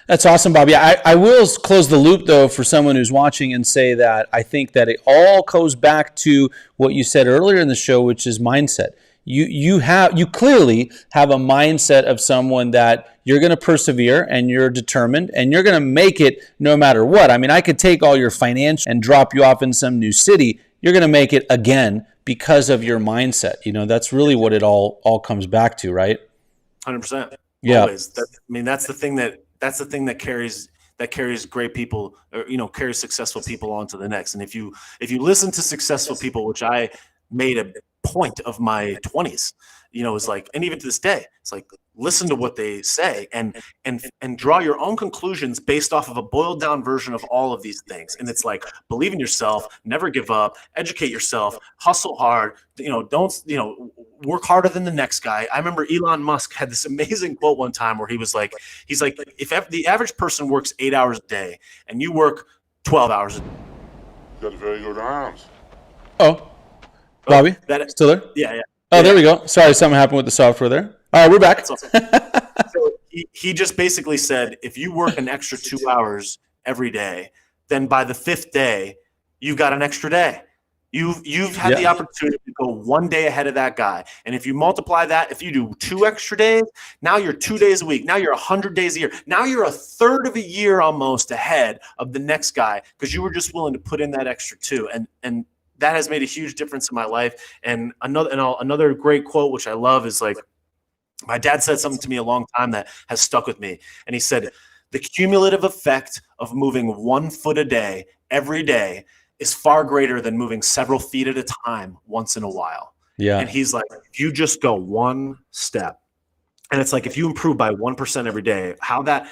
That's awesome, Bobby. I will close the loop, though, for someone who's watching, and say that I think that it all goes back to what you said earlier in the show, which is mindset. You clearly have a mindset of someone that you're going to persevere, and you're determined, and you're going to make it no matter what. I mean, I could take all your financial and drop you off in some new city. You're going to make it again because of your mindset. That's really what it all comes back to, right? 100%. Yeah. Always. That's the thing that carries great people, or, carries successful people on to the next. And if you listen to successful people, which I made a point of my 20s, is like, and even to this day, it's like, listen to what they say and draw your own conclusions based off of a boiled down version of all of these things. And it's like, believe in yourself, never give up, educate yourself, hustle hard, don't, work harder than the next guy. I remember Elon Musk had this amazing quote one time where he's like, if the average person works 8 hours a day and you work 12 hours a day. You got very good arms. Oh, Bobby, still there? Yeah. Oh, there we go. Sorry, something happened with the software there. All right, we're back. So he just basically said, if you work an extra 2 hours every day, then by the 5th day, you've got an extra day. You've had the opportunity to go 1 day ahead of that guy. And if you multiply that, if you do 2 extra days, now you're 2 days a week. Now you're 100 days a year. Now you're a third of a year almost ahead of the next guy because you were just willing to put in that extra 2. And that has made a huge difference in my life. And another great quote, which I love, is like, my dad said something to me a long time that has stuck with me. And he said, the cumulative effect of moving 1 foot a day every day is far greater than moving several feet at a time once in a while. Yeah. And he's like, if you just go one step, and it's like, if you improve by 1% every day, how that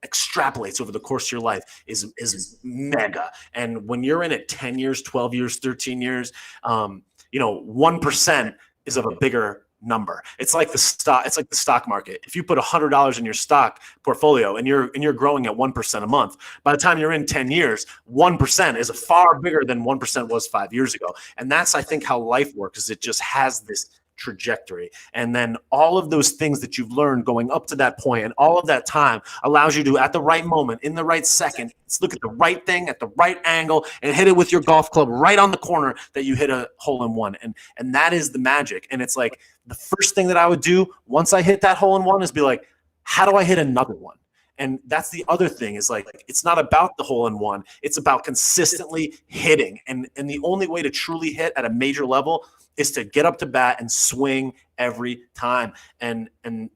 extrapolates over the course of your life is mega. And when you're in it 10 years, 12 years, 13 years, 1% is of a bigger number. It's like the stock market. If you put $100 in your stock portfolio and you're growing at 1% a month, by the time you're in 10 years, 1% is far bigger than 1% was 5 years ago. And that's, I think, how life works, is it just has this trajectory. And then all of those things that you've learned going up to that point and all of that time allows you to, at the right moment, in the right second, look at the right thing at the right angle and hit it with your golf club right on the corner that you hit a hole in one. And that is the magic. And it's like, the first thing that I would do once I hit that hole in one is be like, how do I hit another one? And that's the other thing, is like, it's not about the hole in one. It's about consistently hitting. And the only way to truly hit at a major level is to get up to bat and swing every time. And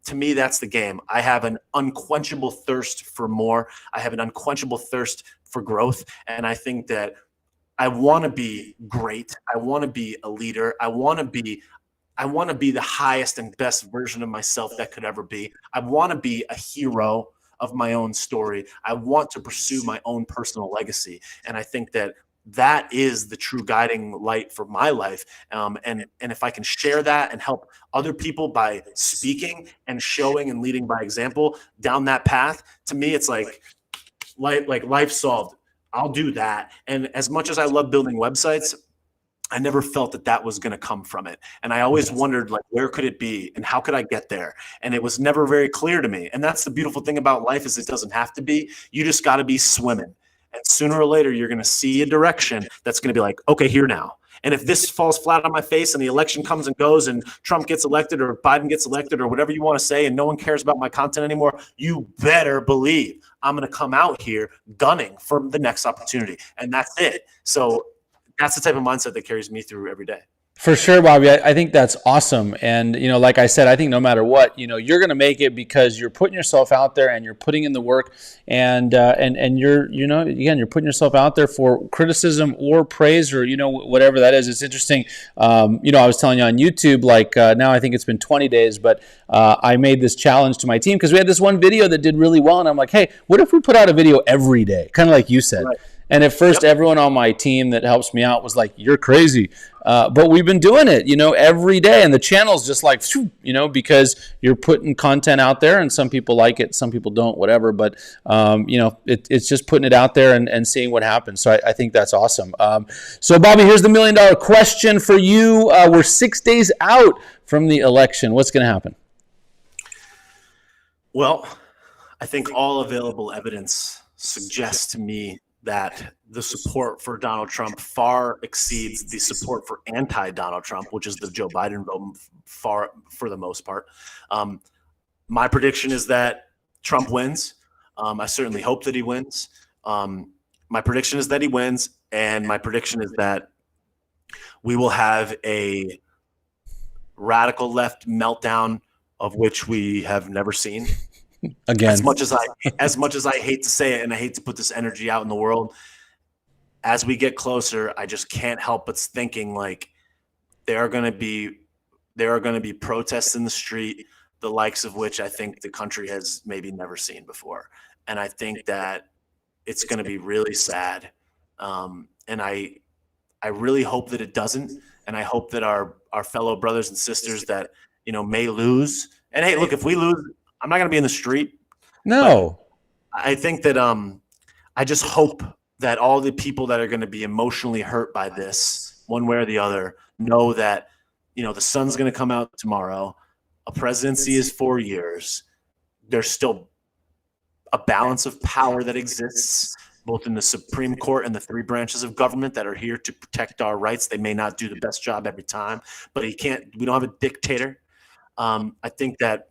to me, that's the game. I have an unquenchable thirst for more. I have an unquenchable thirst for growth. And I think that I want to be great. I want to be a leader. I want to be the highest and best version of myself that could ever be. I want to be a hero of my own story. I want to pursue my own personal legacy. And I think that is the true guiding light for my life. And if I can share that and help other people by speaking and showing and leading by example down that path, to me, it's like life solved. I'll do that. And as much as I love building websites, I never felt that was going to come from it. And I always wondered, like, where could it be and how could I get there? And it was never very clear to me. And that's the beautiful thing about life, is it doesn't have to be. You just got to be swimming. And sooner or later, you're going to see a direction that's going to be like, okay, here now. And if this falls flat on my face and the election comes and goes and Trump gets elected or Biden gets elected or whatever you want to say, and no one cares about my content anymore, you better believe I'm going to come out here gunning for the next opportunity. And that's it. So that's the type of mindset that carries me through every day. For sure, Bobby. I think that's awesome. And, like I said, I think no matter what, you're going to make it because you're putting yourself out there and you're putting in the work, and you're, again, you're putting yourself out there for criticism or praise or, whatever that is. It's interesting. I was telling you on YouTube, like now I think it's been 20 days, but I made this challenge to my team because we had this one video that did really well. And I'm like, hey, what if we put out a video every day? Kind of like you said. Right. And at first, everyone on my team that helps me out was like, you're crazy. But we've been doing it, every day. And the channel's just like, because you're putting content out there and some people like it, some people don't, whatever. But, it's just putting it out there and seeing what happens. So I think that's awesome. So, Bobby, here's the $1 million question for you. We're 6 days out from the election. What's going to happen? Well, I think all available evidence suggests to me that the support for Donald Trump far exceeds the support for anti-Donald Trump, which is the Joe Biden vote for the most part. My prediction is that Trump wins. I certainly hope that he wins. My prediction is that he wins, and my prediction is that we will have a radical left meltdown of which we have never seen. Again, as much as I hate to say it, and I hate to put this energy out in the world, as we get closer, I just can't help but thinking like there are going to be there are going to be protests in the street, the likes of which I think the country has maybe never seen before. And I think that it's going to be really sad. And I really hope that it doesn't. And I hope that our fellow brothers and sisters that, may lose. And hey, look, if we lose, I'm not going to be in the street. No. I think that I just hope that all the people that are going to be emotionally hurt by this, one way or the other, know that, the sun's going to come out tomorrow. A presidency is 4 years. There's still a balance of power that exists, both in the Supreme Court and the three branches of government that are here to protect our rights. They may not do the best job every time, but we don't have a dictator. I think that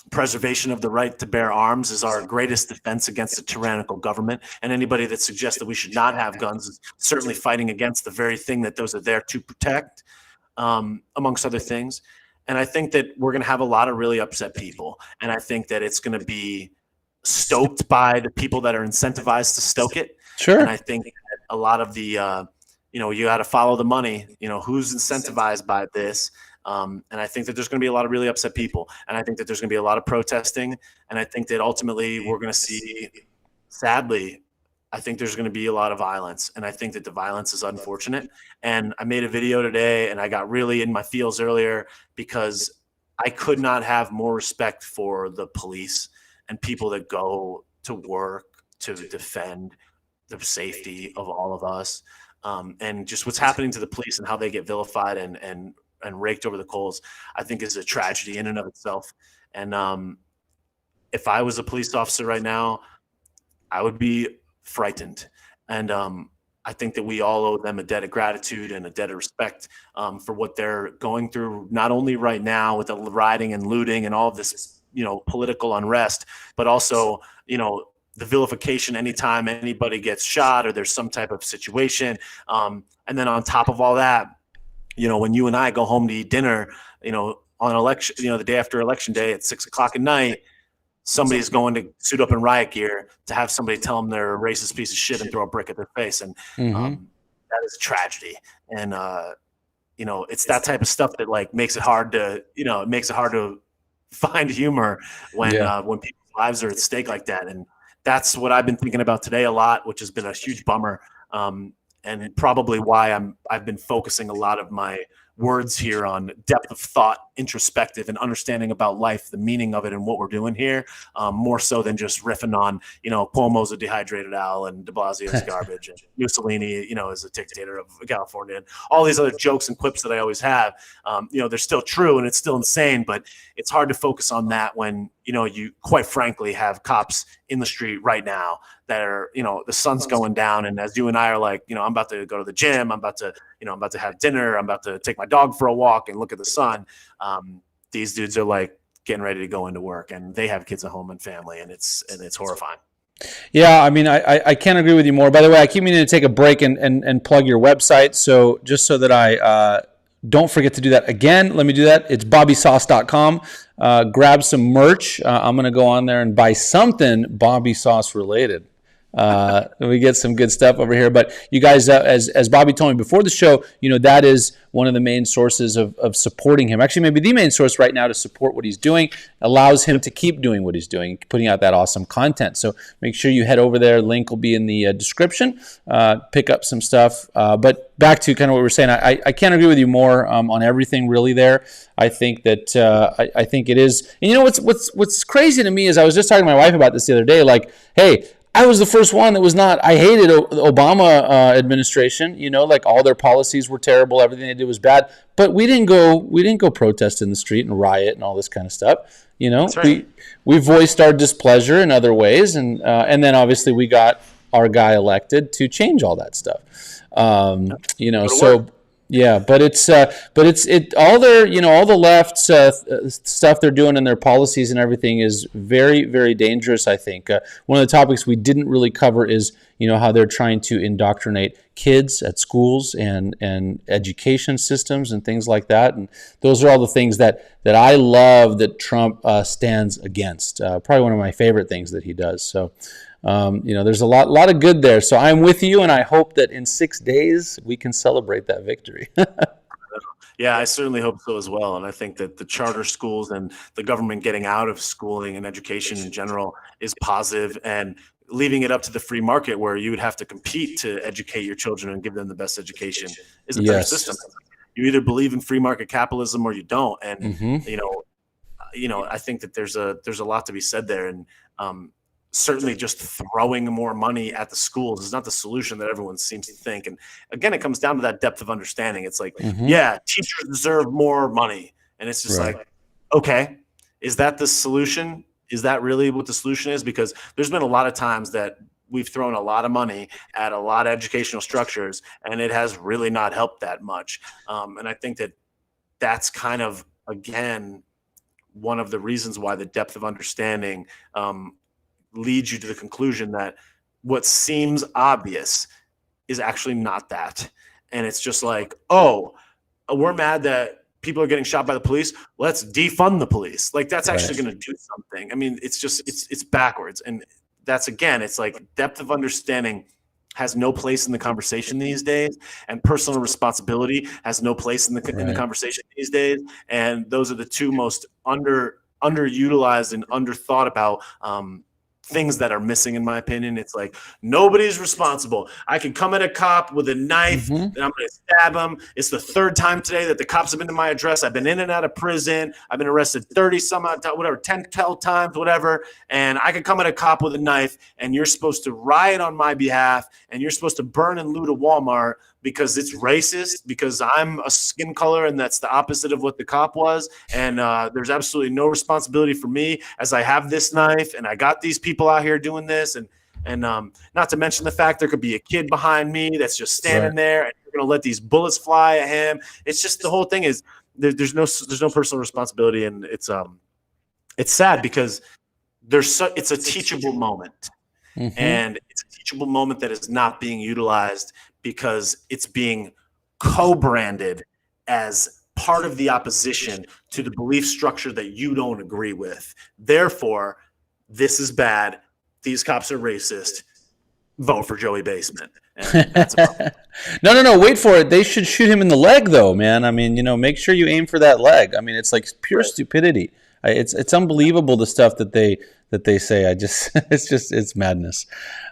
preservation of the right to bear arms is our greatest defense against a tyrannical government. And anybody that suggests that we should not have guns is certainly fighting against the very thing that those are there to protect, amongst other things. And I think that we're going to have a lot of really upset people. And I think that it's going to be stoked by the people that are incentivized to stoke it. Sure. And I think that a lot of the, you got to follow the money, who's incentivized by this. And I think that there's going to be a lot of really upset people. And I think that there's going to be a lot of protesting. And I think that ultimately we're going to see, sadly, I think there's going to be a lot of violence. And I think that the violence is unfortunate. And I made a video today and I got really in my feels earlier because I could not have more respect for the police and people that go to work to defend the safety of all of us. And just what's happening to the police and how they get vilified and raked over the coals, I think is a tragedy in and of itself. And if I was a police officer right now, I would be frightened. And I think that we all owe them a debt of gratitude and a debt of respect for what they're going through, not only right now with the rioting and looting and all of this, political unrest, but also, the vilification anytime anybody gets shot or there's some type of situation. And then on top of all that, when you and I go home to eat dinner, on election, the day after election day at 6 o'clock at night, somebody's going to suit up in riot gear to have somebody tell them they're a racist piece of shit and throw a brick at their face. And that is a tragedy. And, it's that type of stuff that makes it hard to, find humor when people's lives are at stake like that. And that's what I've been thinking about today a lot, which has been a huge bummer. And probably why I've been focusing a lot of my words here on depth of thought, introspective, and understanding about life, the meaning of it, and what we're doing here, more so than just riffing on, Cuomo's a dehydrated owl and De Blasio's garbage and Mussolini, is a dictator of California, and all these other jokes and quips that I always have. They're still true and it's still insane, but it's hard to focus on that when, you quite frankly have cops in the street right now that are, the sun's going down. And as you and I are like, I'm about to go to the gym, I'm about to have dinner, I'm about to take my dog for a walk and look at the sun. These dudes are like getting ready to go into work and they have kids at home and family, and it's horrifying. Yeah, I mean, I can't agree with you more. By the way, I keep meaning to take a break and plug your website. So just so that I don't forget to do that again, let me do that. It's bobbysauce.com. Grab some merch. I'm going to go on there and buy something Bobby Sauce related. We get some good stuff over here. But you guys, as Bobby told me before the show, that is one of the main sources of supporting him. Actually, maybe the main source right now to support what he's doing, allows him to keep doing what he's doing, putting out that awesome content. So make sure you head over there. Link will be in the description. Pick up some stuff. But back to kind of what we were saying, I can't agree with you more on everything really there. I think that I think it is. And what's crazy to me is I was just talking to my wife about this the other day. Like, hey, I was the first one that was not. I hated the Obama administration. All their policies were terrible. Everything they did was bad. But we didn't go protest in the street and riot and all this kind of stuff. That's right. We voiced our displeasure in other ways, and then obviously we got our guy elected to change all that stuff. So. Yeah, but it's all their all the left stuff they're doing and their policies and everything is very, very dangerous. I think one of the topics we didn't really cover is how they're trying to indoctrinate kids at schools and education systems and things like that. And those are all the things that I love that Trump stands against. Probably one of my favorite things that he does. So. There's a lot of good there. So I'm with you, and I hope that in 6 days we can celebrate that victory. Yeah, I certainly hope so as well. And I think that the charter schools and the government getting out of schooling and education in general is positive, and leaving it up to the free market where you would have to compete to educate your children and give them the best education is a better system. You either believe in free market capitalism or you don't. And, I think that there's a lot to be said there. And, certainly just throwing more money at the schools is not the solution that everyone seems to think. And again, it comes down to that depth of understanding. It's like, yeah, teachers deserve more money. And it's just like, okay, is that the solution? Is that really what the solution is? Because there's been a lot of times that we've thrown a lot of money at a lot of educational structures, and it has really not helped that much. And I think that that's kind of, again, one of the reasons why the depth of understanding leads you to the conclusion that what seems obvious is actually not that. And it's just like, oh, we're mad that people are getting shot by the police. Let's defund the police. Like, that's actually going to do something. I mean, it's just, it's backwards. And that's, again, it's like depth of understanding has no place in the conversation these days, and personal responsibility has no place in the in the conversation these days. And those are the two most underutilized and underthought about things that are missing, in my opinion. It's like, nobody's responsible. I can come at a cop with a knife and I'm going to stab him. It's the third time today that the cops have been to my address. I've been in and out of prison. I've been arrested 30 some odd times, whatever, 10 times, whatever. And I can come at a cop with a knife, and you're supposed to riot on my behalf, and you're supposed to burn and loot a Walmart because it's racist, because I'm a skin color and that's the opposite of what the cop was. And there's absolutely no responsibility for me, as I have this knife and I got these people out here doing this. And not to mention the fact there could be a kid behind me that's just standing there, and you're going to let these bullets fly at him. It's just, the whole thing is there's no personal responsibility. And it's sad because it's a teachable moment. And it's a teachable moment that is not being utilized because it's being co-branded as part of the opposition to the belief structure that you don't agree with. Therefore, this is bad. These cops are racist. Vote for Joey Basement. And that's about No. Wait for it. They should shoot him in the leg, though, man. I mean, make sure you aim for that leg. I mean, it's like pure stupidity. It's unbelievable, the stuff that they say. It's madness.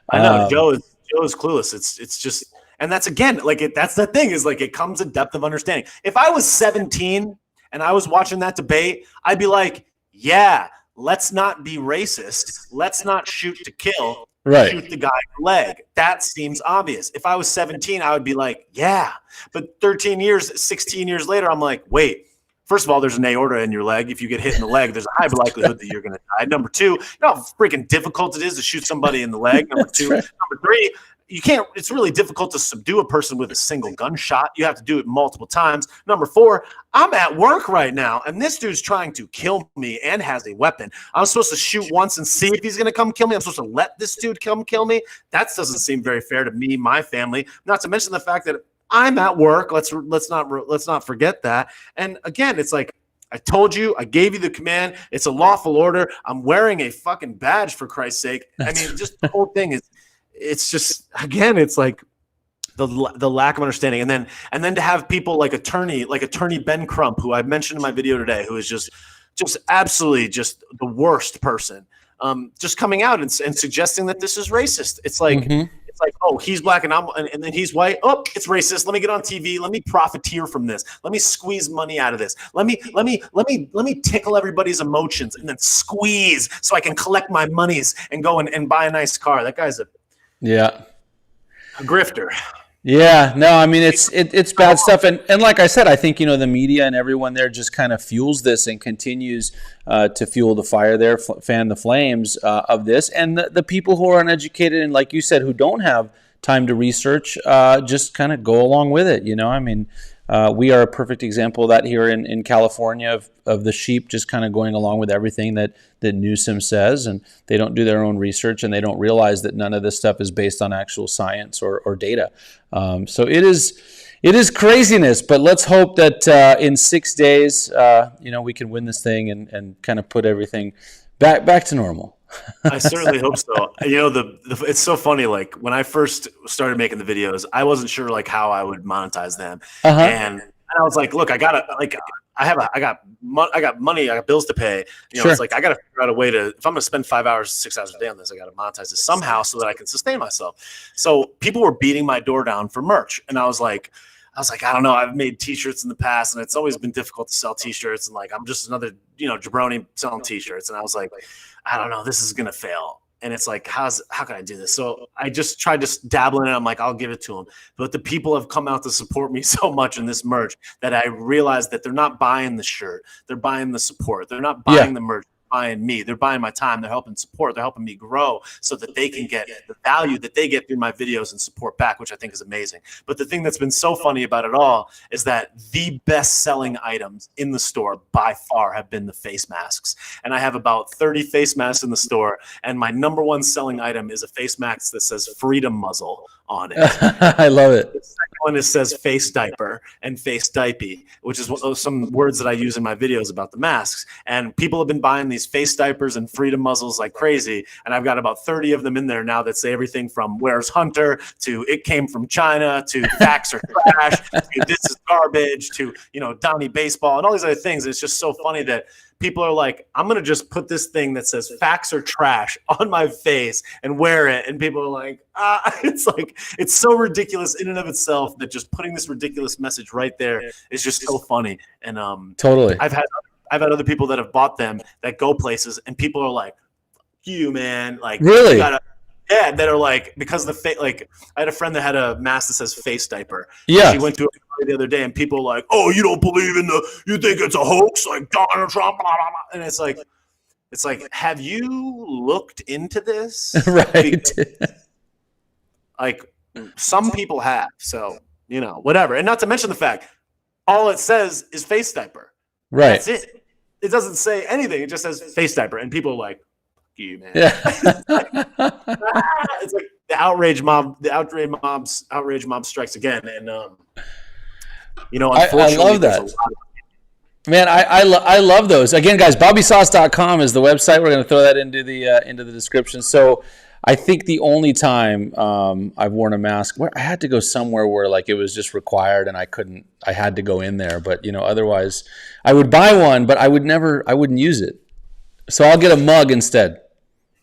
I know Joe is clueless. It's just. And that's, again, that's the thing, is like, it comes to depth of understanding. If I was 17 and I was watching that debate, I'd be like, yeah, let's not be racist. Let's not shoot to kill. Shoot the guy in the leg. That seems obvious. If I was 17, I would be like, yeah. But 16 years later, I'm like, wait. First of all, there's an aorta in your leg. If you get hit in the leg, there's a high likelihood that you're going to die. Number two, you know how freaking difficult it is to shoot somebody in the leg. Number two. Number three, it's really difficult to subdue a person with a single gunshot. You have to do it multiple times. Number four, I'm at work right now, and this dude's trying to kill me and has a weapon. I'm supposed to shoot once and see if he's going to come kill me. I'm supposed to let this dude come kill me. That doesn't seem very fair to me, my family. Not to mention the fact that I'm at work. Let's not forget that. And again, it's like, I told you, I gave you the command. It's a lawful order. I'm wearing a fucking badge, for Christ's sake. I mean, just the whole thing is. It's just, again, it's like the lack of understanding. And then to have people like attorney Ben Crump, who I mentioned in my video today, who is just absolutely just the worst person, just coming out and suggesting that this is racist. It's like, oh, he's black and then he's white. Oh, it's racist. Let me get on TV. Let me profiteer from this. Let me squeeze money out of this. Let me tickle everybody's emotions and then squeeze so I can collect my monies and go and buy a nice car. That guy's a grifter. Yeah, no, I mean, it's bad stuff. And like I said, I think, the media and everyone there just kind of fuels this and continues to fuel the fire there, fan the flames of this. And the people who are uneducated and, like you said, who don't have time to research, just kind of go along with it. I mean, we are a perfect example of that here in California, of the sheep just kind of going along with everything that Newsom says, and they don't do their own research, and they don't realize that none of this stuff is based on actual science or data. So it is craziness, but let's hope that in 6 days, we can win this thing and kind of put everything back to normal. I certainly hope so. It's so funny. Like, when I first started making the videos, I wasn't sure like how I would monetize them, and I was like, look, I got money, I got bills to pay. Sure. It's like I got to figure out a way to, if I'm going to spend 5 hours, 6 hours a day on this, I got to monetize this somehow so that I can sustain myself. So people were beating my door down for merch, and I was like, I don't know. I've made T-shirts in the past, and it's always been difficult to sell T-shirts. And like, I'm just another, jabroni selling T-shirts. And I was like, I don't know, this is gonna fail. And it's like, how can I do this? So I just tried to dabble in it. I'm like, I'll give it to them. But the people have come out to support me so much in this merch that I realized that they're not buying the shirt. They're buying the support. They're not buying the merch. Buying me. They're buying my time. They're helping support. They're helping me grow so that they can get the value that they get through my videos and support back, which I think is amazing. But the thing that's been so funny about it all is that the best selling items in the store by far have been the face masks. And I have about 30 face masks in the store. And my number one selling item is a face mask that says Freedom Muzzle on it. I love it. The second one says face diaper and face diaper, which is some words that I use in my videos about the masks. And people have been buying these face diapers and Freedom Muzzles like crazy. And I've got about 30 of them in there now that say everything from "Where's Hunter" to "It came from China" to "Facts are trash" to "This is garbage" to, Donnie Baseball and all these other things. And it's just so funny that people are like, I'm going to just put this thing that says "Facts are trash" on my face and wear it. And people are like, it's like, it's so ridiculous in and of itself that just putting this ridiculous message right there is just so funny. And totally. I've had other people that have bought them that go places and people are like, you, man, like, really? That are like, because I had a friend that had a mask that says face diaper. Yeah. She went to a party the other day and people were like, oh, you don't believe you think it's a hoax, like Donald Trump, blah, blah, blah. And it's like, have you looked into this? Right. Like, some people have, so, whatever. And not to mention the fact, all it says is face diaper. Right. That's it. It doesn't say anything. It just says face diaper. And people are like, you, man. Yeah. It's like the outrage mob strikes again. And unfortunately, I love that. Man, I love those. Again, guys, bobbysauce.com is the website. We're going to throw that into the description. So I think the only time I've worn a mask where I had to go somewhere where like it was just required and I had to go in there. But otherwise I would buy one, but I wouldn't use it. So I'll get a mug instead.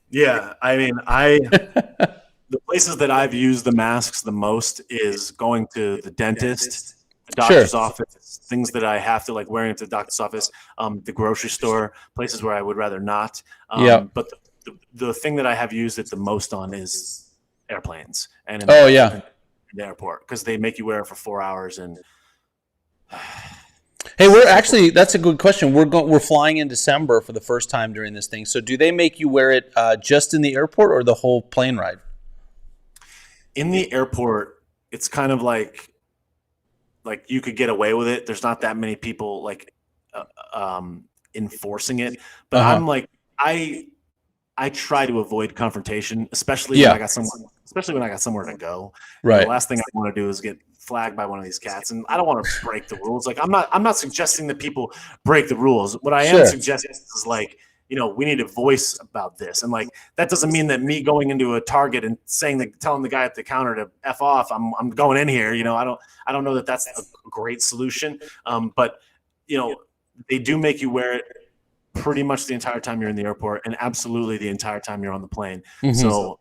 Yeah. I mean, the places that I've used the masks the most is going to the dentist, the doctor's office, things that I have to like wearing to the doctor's office, the grocery store, places where I would rather not. But the thing that I have used it the most on is airplanes and in the airport, because they make you wear it for 4 hours. And hey, that's a good question. We're flying in December for the first time during this thing. So do they make you wear it just in the airport or the whole plane ride? In the airport, it's kind of like you could get away with it. There's not that many people like enforcing it, but I'm like, I try to avoid confrontation, especially when I got somewhere to go. Right. The last thing I want to do is get flagged by one of these cats, and I don't want to break the rules. Like, I'm not suggesting that people break the rules. What I am suggesting is like, we need a voice about this. And like, that doesn't mean that me going into a Target and telling the guy at the counter to F off, I'm going in here. I don't know that that's a great solution. But they do make you wear it pretty much the entire time you're in the airport and absolutely the entire time you're on the plane. Mm-hmm. So,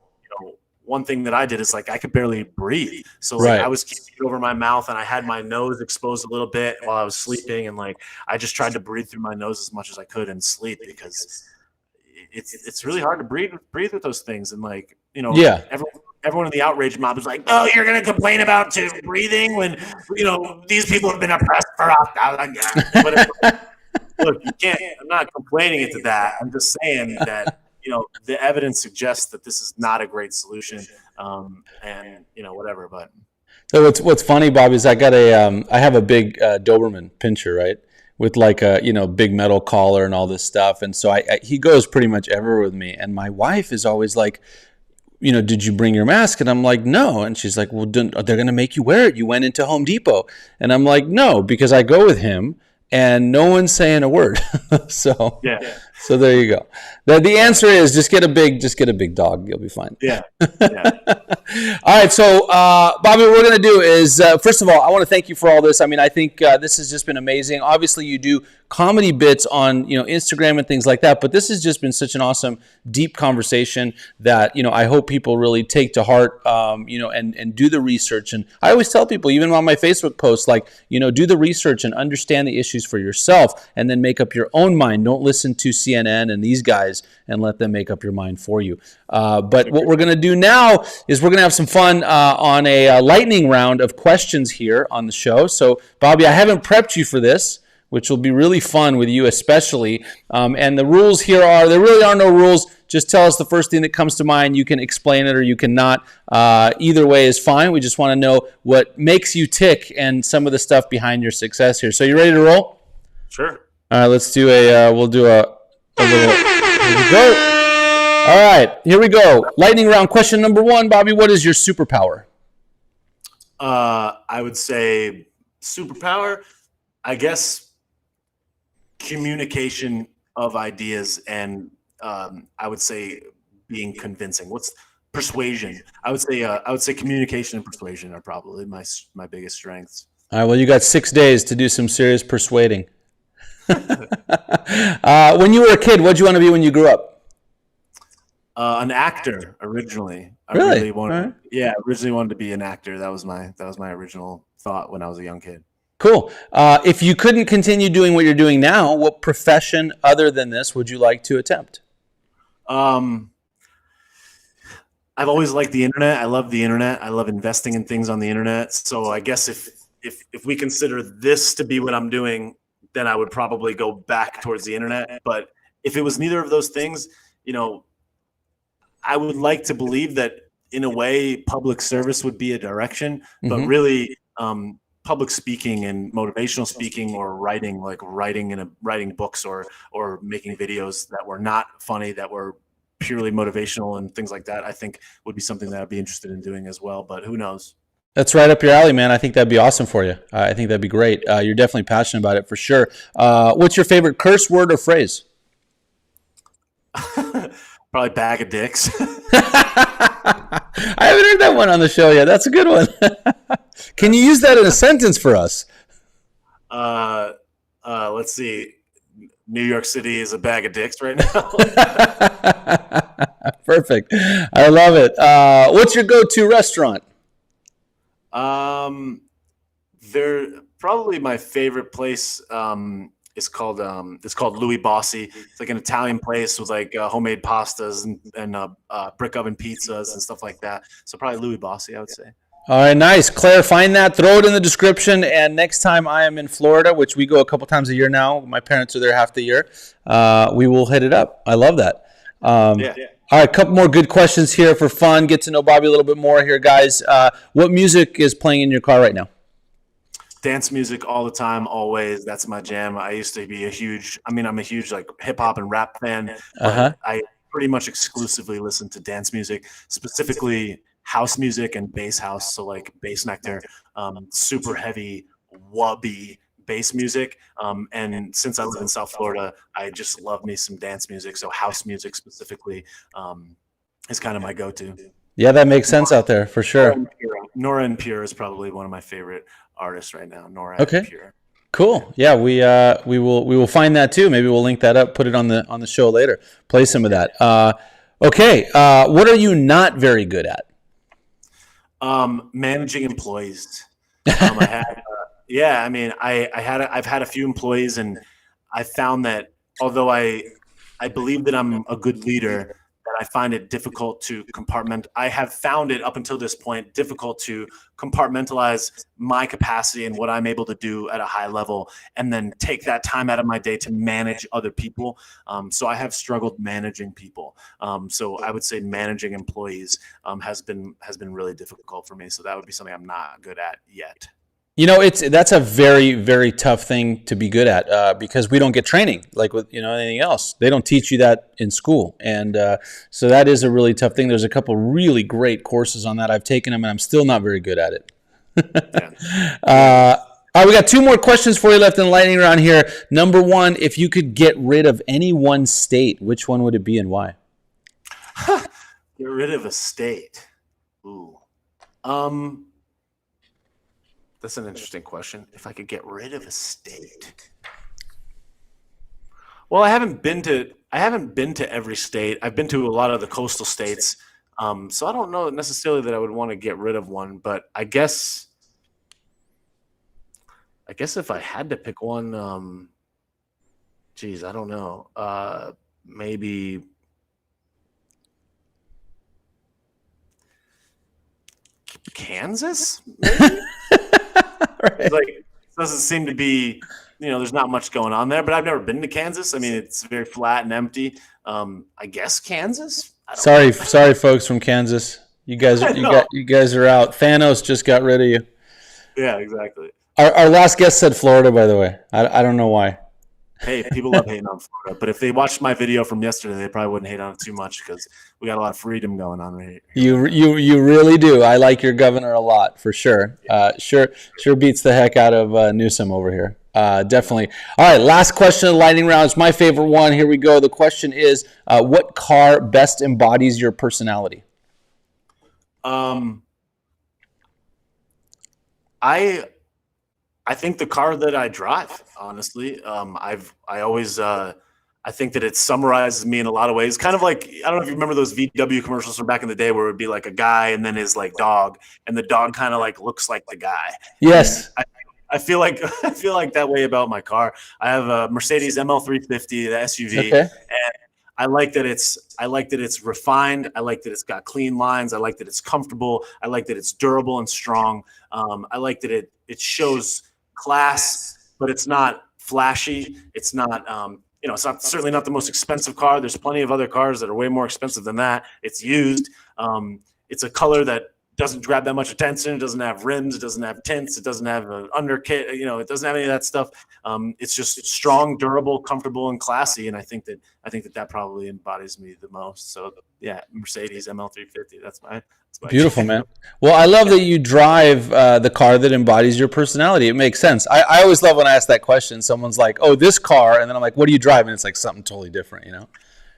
one thing that I did is like, I could barely breathe. So like I was keeping it over my mouth and I had my nose exposed a little bit while I was sleeping. And like, I just tried to breathe through my nose as much as I could and sleep, because it's really hard to breathe with those things. And like, everyone in the outrage mob is like, oh, you're going to complain about breathing when, these people have been oppressed for 1,000 years. Look, you can't, I'm not complaining into that. I'm just saying that, the evidence suggests that this is not a great solution, and whatever. But so what's funny, Bob, is I have a big Doberman pincher, right, with like a big metal collar and all this stuff, and so he goes pretty much everywhere with me. And my wife is always like, did you bring your mask? And I'm like, no. And she's like, well, they're going to make you wear it. You went into Home Depot. And I'm like, no, because I go with him. And no one's saying a word. So So there you go. The answer is just get a big dog. You'll be fine. Yeah. Yeah. All right. So, Bobby, what we're going to do is, first of all, I want to thank you for all this. I mean, I think this has just been amazing. Obviously, you do comedy bits on, Instagram and things like that, but this has just been such an awesome, deep conversation that, I hope people really take to heart, and do the research. And I always tell people, even on my Facebook posts, like, do the research and understand the issues for yourself and then make up your own mind. Don't listen to CNN and these guys and let them make up your mind for you. But what we're going to do now is we're going to have some fun on a lightning round of questions here on the show. So, Bobby, I haven't prepped you for this, which will be really fun with you especially. And the rules here there really are no rules. Just tell us the first thing that comes to mind. You can explain it or you cannot. Either way is fine. We just want to know what makes you tick and some of the stuff behind your success here. So you ready to roll? Sure. All right, let's do we'll do a little, here we go. All right, here we go. Lightning round. Question number 1, Bobby, what is your superpower? I would say superpower, I guess communication of ideas and I would say being convincing. What's persuasion? I would say communication and persuasion are probably my biggest strengths. All right, well, you got 6 days to do some serious persuading. When you were a kid, what did you want to be when you grew up? An actor originally. Really? Originally wanted to be an actor. That was my original thought when I was a young kid. Cool. If you couldn't continue doing what you're doing now, what profession other than this would you like to attempt? I've always liked the internet. I love the internet. I love investing in things on the internet. So I guess if we consider this to be what I'm doing, then I would probably go back towards the internet. But if it was neither of those things, I would like to believe that in a way public service would be a direction, but really public speaking and motivational speaking or writing books or making videos that were not funny, that were purely motivational and things like that, I think would be something that I'd be interested in doing as well, but who knows? That's right up your alley, man. I think that'd be awesome for you. I think that'd be great. You're definitely passionate about it for sure. What's your favorite curse word or phrase? Probably bag of dicks. I haven't heard that one on the show yet. That's a good one. Can you use that in a sentence for us? Let's see. New York City is a bag of dicks right now. Perfect. I love it. What's your go-to restaurant? They're probably my favorite place. It's called Louis Bossi. It's like an Italian place with like homemade pastas and brick oven pizzas and stuff like that. So probably Louis Bossi, I would say. All right, nice. Claire, find that, throw it in the description, and next time I am in Florida, which we go a couple times a year now, my parents are there half the year, we will hit it up. I love that. Yeah. All right, a couple more good questions here for fun. Get to know Bobby a little bit more here, guys. What music is playing in your car right now? Dance music all the time, always. That's my jam. I used to be I'm a huge like hip hop and rap fan. But I pretty much exclusively listen to dance music, specifically house music and bass house. So like bass nectar, super heavy, wubby bass music. And since I live in South Florida, I just love me some dance music. So house music specifically is kind of my go-to. Yeah, that makes sense out there for sure. Nora En Pure is probably one of my favorite artists right now. Nora En Pure. Cool. Yeah, we will find that too. Maybe we'll link that up, put it on the show later. Play some of that. Okay. What are you not very good at? Managing employees. I've had a few employees, and I found that although I believe that I'm a good leader, that I find it difficult to I have found it up until this point difficult to compartmentalize my capacity and what I'm able to do at a high level, and then take that time out of my day to manage other people. So I have struggled managing people. So I would say managing employees has been really difficult for me. So that would be something I'm not good at yet. That's a very, very tough thing to be good at because we don't get training like with anything else. They don't teach you that in school, and so that is a really tough thing. There's a couple really great courses on that. I've taken them, and I'm still not very good at it. All right, we got 2 more questions for you left in the lightning round here. Number 1, if you could get rid of any one state, which one would it be and why? Get rid of a state. Ooh. That's an interesting question. If I could get rid of a state. Well, I haven't been to every state. I've been to a lot of the coastal states. So I don't know necessarily that I would want to get rid of one, but I guess if I had to pick one, I don't know. Maybe Kansas? Maybe? Right. Like, it doesn't seem to be, there's not much going on there, but I've never been to Kansas. I mean, it's very flat and empty. I guess Kansas? Sorry, folks from Kansas. You guys are out. Thanos just got rid of you. Yeah, exactly. Our last guest said Florida, by the way. I don't know why. Hey, people love hating on Florida, but if they watched my video from yesterday, they probably wouldn't hate on it too much because we got a lot of freedom going on right here. You really do. I like your governor a lot, for sure. Sure beats the heck out of Newsom over here. Definitely. All right, last question of the lightning round. It's my favorite one. Here we go. The question is, what car best embodies your personality? I think the car that I drive, honestly, I think that it summarizes me in a lot of ways. Kind of like, I don't know if you remember those VW commercials from back in the day where it would be like a guy and then his like dog, and the dog kind of like looks like the guy. Yes. I feel like that way about my car. I have a Mercedes ML350, the SUV, Okay. and I like that it's refined. I like that it's got clean lines. I like that it's comfortable. I like that it's durable and strong. I like that it shows class, but it's not flashy. It's not it's not certainly not the most expensive car. There's plenty of other cars that are way more expensive than that. It's used. It's a color that doesn't grab that much attention. It doesn't have rims. It doesn't have tints. It doesn't have an underkit. It doesn't have any of that stuff. It's just strong, durable, comfortable, and classy. And I think that probably embodies me the most. So yeah, Mercedes ML350. That's my beautiful, man. Well, I love that you drive the car that embodies your personality. It makes sense. I always love when I ask that question. Someone's like, "Oh, this car," and then I'm like, "What do you drive?" And it's like something totally different,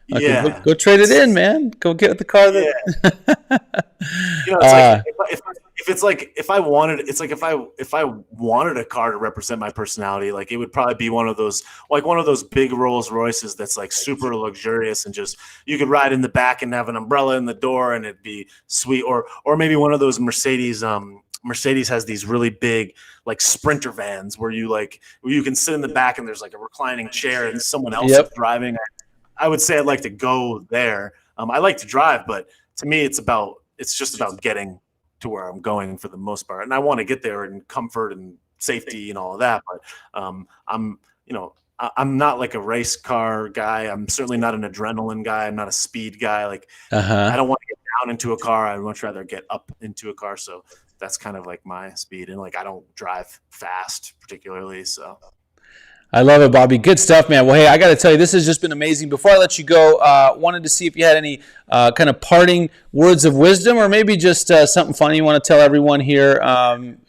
Okay, yeah. go trade it in, man. Go get the car that. It's like if I wanted a car to represent my personality, like it would probably be one of those big Rolls Royces that's like super luxurious and just you could ride in the back and have an umbrella in the door and it'd be sweet, or maybe one of those Mercedes. Mercedes has these really big like Sprinter vans where you can sit in the back and there's like a reclining chair and someone else is driving. I would say I'd like to go there. I like to drive, but to me, it's just about getting to where I'm going for the most part. And I want to get there in comfort and safety and all of that. But I'm not like a race car guy. I'm certainly not an adrenaline guy. I'm not a speed guy. Like I don't want to get down into a car. I'd much rather get up into a car. So that's kind of like my speed. And like I don't drive fast particularly. So I love it, Bobby. Good stuff, man. Well, hey, I got to tell you, this has just been amazing. Before I let you go, wanted to see if you had any kind of parting words of wisdom or maybe just something funny you want to tell everyone here.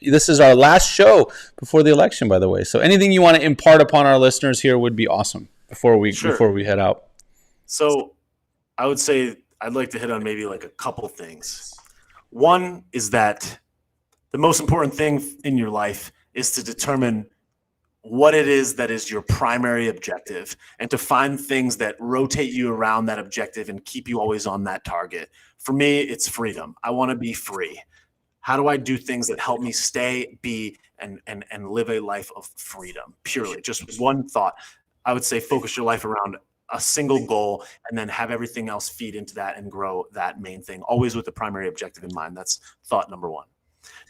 This is our last show before the election, by the way. So anything you want to impart upon our listeners here would be awesome before we head out. So I would say I'd like to hit on maybe like a couple things. One is that the most important thing in your life is to determine what it is that is your primary objective and to find things that rotate you around that objective and keep you always on that target. For me, it's freedom. I want to be free. How do I do things that help me stay, be, and live a life of freedom? Purely, just one thought. I would say focus your life around a single goal and then have everything else feed into that and grow that main thing, always with the primary objective in mind. That's thought number one.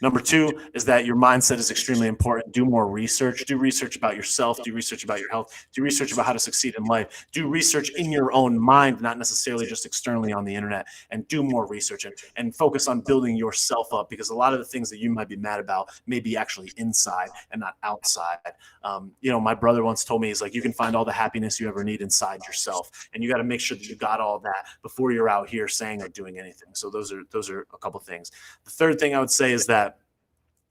Number two is that your mindset is extremely important. Do more research. Do research about yourself. Do research about your health. Do research about how to succeed in life. Do research in your own mind, not necessarily just externally on the internet. And do more research and focus on building yourself up, because a lot of the things that you might be mad about may be actually inside and not outside. My brother once told me, he's like, you can find all the happiness you ever need inside yourself. And you got to make sure that you got all that before you're out here saying or doing anything. So those are a couple things. The third thing I would say is that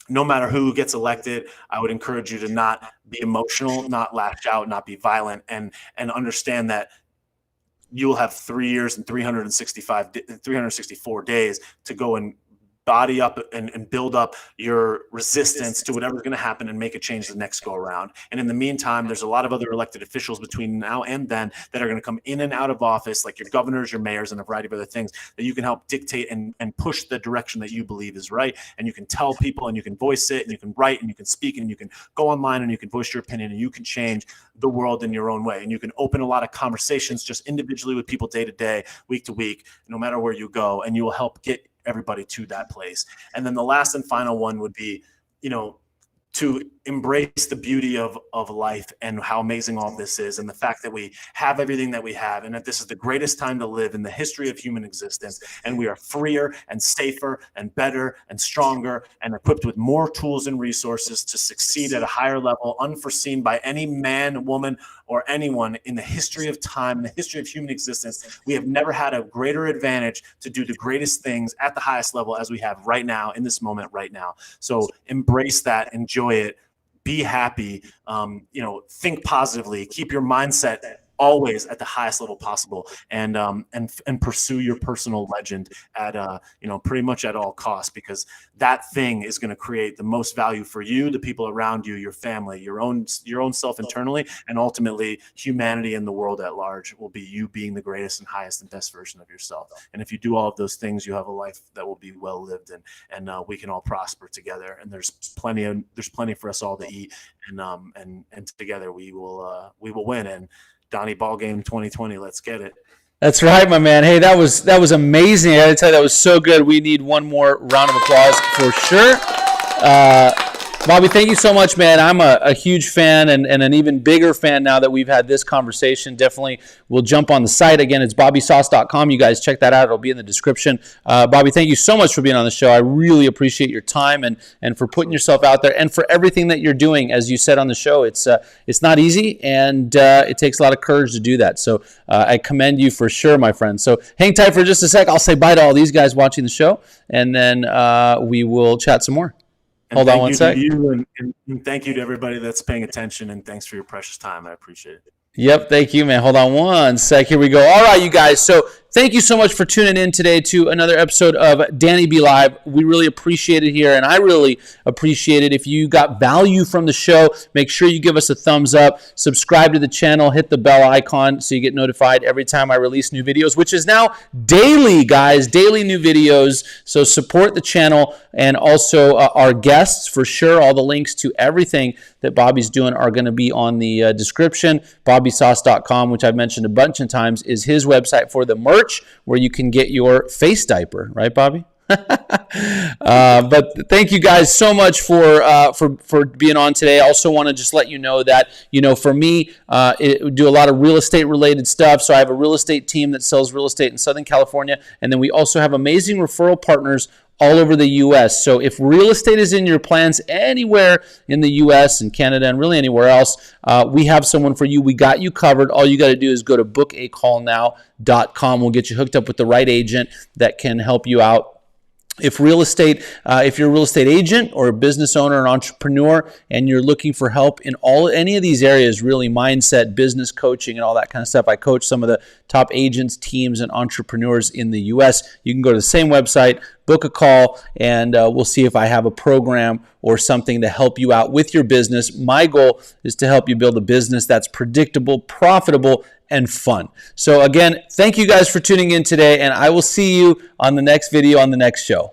no matter who gets elected, I would encourage you to not be emotional, not lash out, not be violent, and understand that you'll have 3 years and 364 days to go and body up and build up your resistance to whatever's going to happen and make a change the next go around. And in the meantime, there's a lot of other elected officials between now and then that are going to come in and out of office, like your governors, your mayors, and a variety of other things that you can help dictate and push the direction that you believe is right. And you can tell people, and you can voice it, and you can write, and you can speak, and you can go online, and you can voice your opinion, and you can change the world in your own way. And you can open a lot of conversations just individually with people day to day, week to week, no matter where you go, and you will help get everybody to that place. And then the last and final one would be, to embrace the beauty of life and how amazing all this is, and the fact that we have everything that we have, and that this is the greatest time to live in the history of human existence. And we are freer and safer and better and stronger and equipped with more tools and resources to succeed at a higher level, unforeseen by any man, woman, or anyone in the history of time, in the history of human existence. We have never had a greater advantage to do the greatest things at the highest level as we have right now, in this moment right now. So embrace that, enjoy it, be happy, think positively, keep your mindset always at the highest level possible, and pursue your personal legend at pretty much at all costs, because that thing is going to create the most value for you, the people around you, your family, your own self internally, and ultimately humanity and the world at large will be you being the greatest and highest and best version of yourself. And if you do all of those things, you have a life that will be well lived, and we can all prosper together. And there's plenty for us all to eat, and together we will win. And Donnie, ball game 2020. Let's get it. That's right, my man. Hey, that was amazing. I got to tell you, that was so good. We need one more round of applause for sure. Bobby, thank you so much, man. I'm a huge fan and an even bigger fan now that we've had this conversation. Definitely we'll jump on the site. Again, it's bobbysauce.com. You guys check that out. It'll be in the description. Bobby, thank you so much for being on the show. I really appreciate your time and for putting yourself out there and for everything that you're doing. As you said on the show, it's not easy, and it takes a lot of courage to do that. So I commend you for sure, my friend. So hang tight for just a sec. I'll say bye to all these guys watching the show, and then we will chat some more. Hold on one sec. And thank you to everybody that's paying attention, and thanks for your precious time. I appreciate it. Yep, thank you, man. Hold on one sec. Here we go. All right, you guys. So thank you so much for tuning in today to another episode of Danny B Live. We really appreciate it here, and I really appreciate it. If you got value from the show, make sure you give us a thumbs up, subscribe to the channel, hit the bell icon so you get notified every time I release new videos, which is now daily, guys, daily new videos. So support the channel, and also our guests for sure. All the links to everything that Bobby's doing are going to be on the description. Bobbysauce.com, which I've mentioned a bunch of times, is his website for the merch where you can get your face diaper. Right, Bobby? But thank you guys so much for being on today. I also want to just let you know that, for me, do a lot of real estate related stuff. So I have a real estate team that sells real estate in Southern California. And then we also have amazing referral partners all over the U.S. So if real estate is in your plans anywhere in the U.S. and Canada and really anywhere else, we have someone for you. We got you covered. All you got to do is go to bookacallnow.com. We'll get you hooked up with the right agent that can help you out. If you're a real estate agent or a business owner, an entrepreneur, and you're looking for help in any of these areas, really mindset, business coaching, and all that kind of stuff, I coach some of the top agents, teams, and entrepreneurs in the U.S. You can go to the same website, book a call, and we'll see if I have a program or something to help you out with your business. My goal is to help you build a business that's predictable, profitable, and fun. So again, thank you guys for tuning in today, and I will see you on the next video on the next show.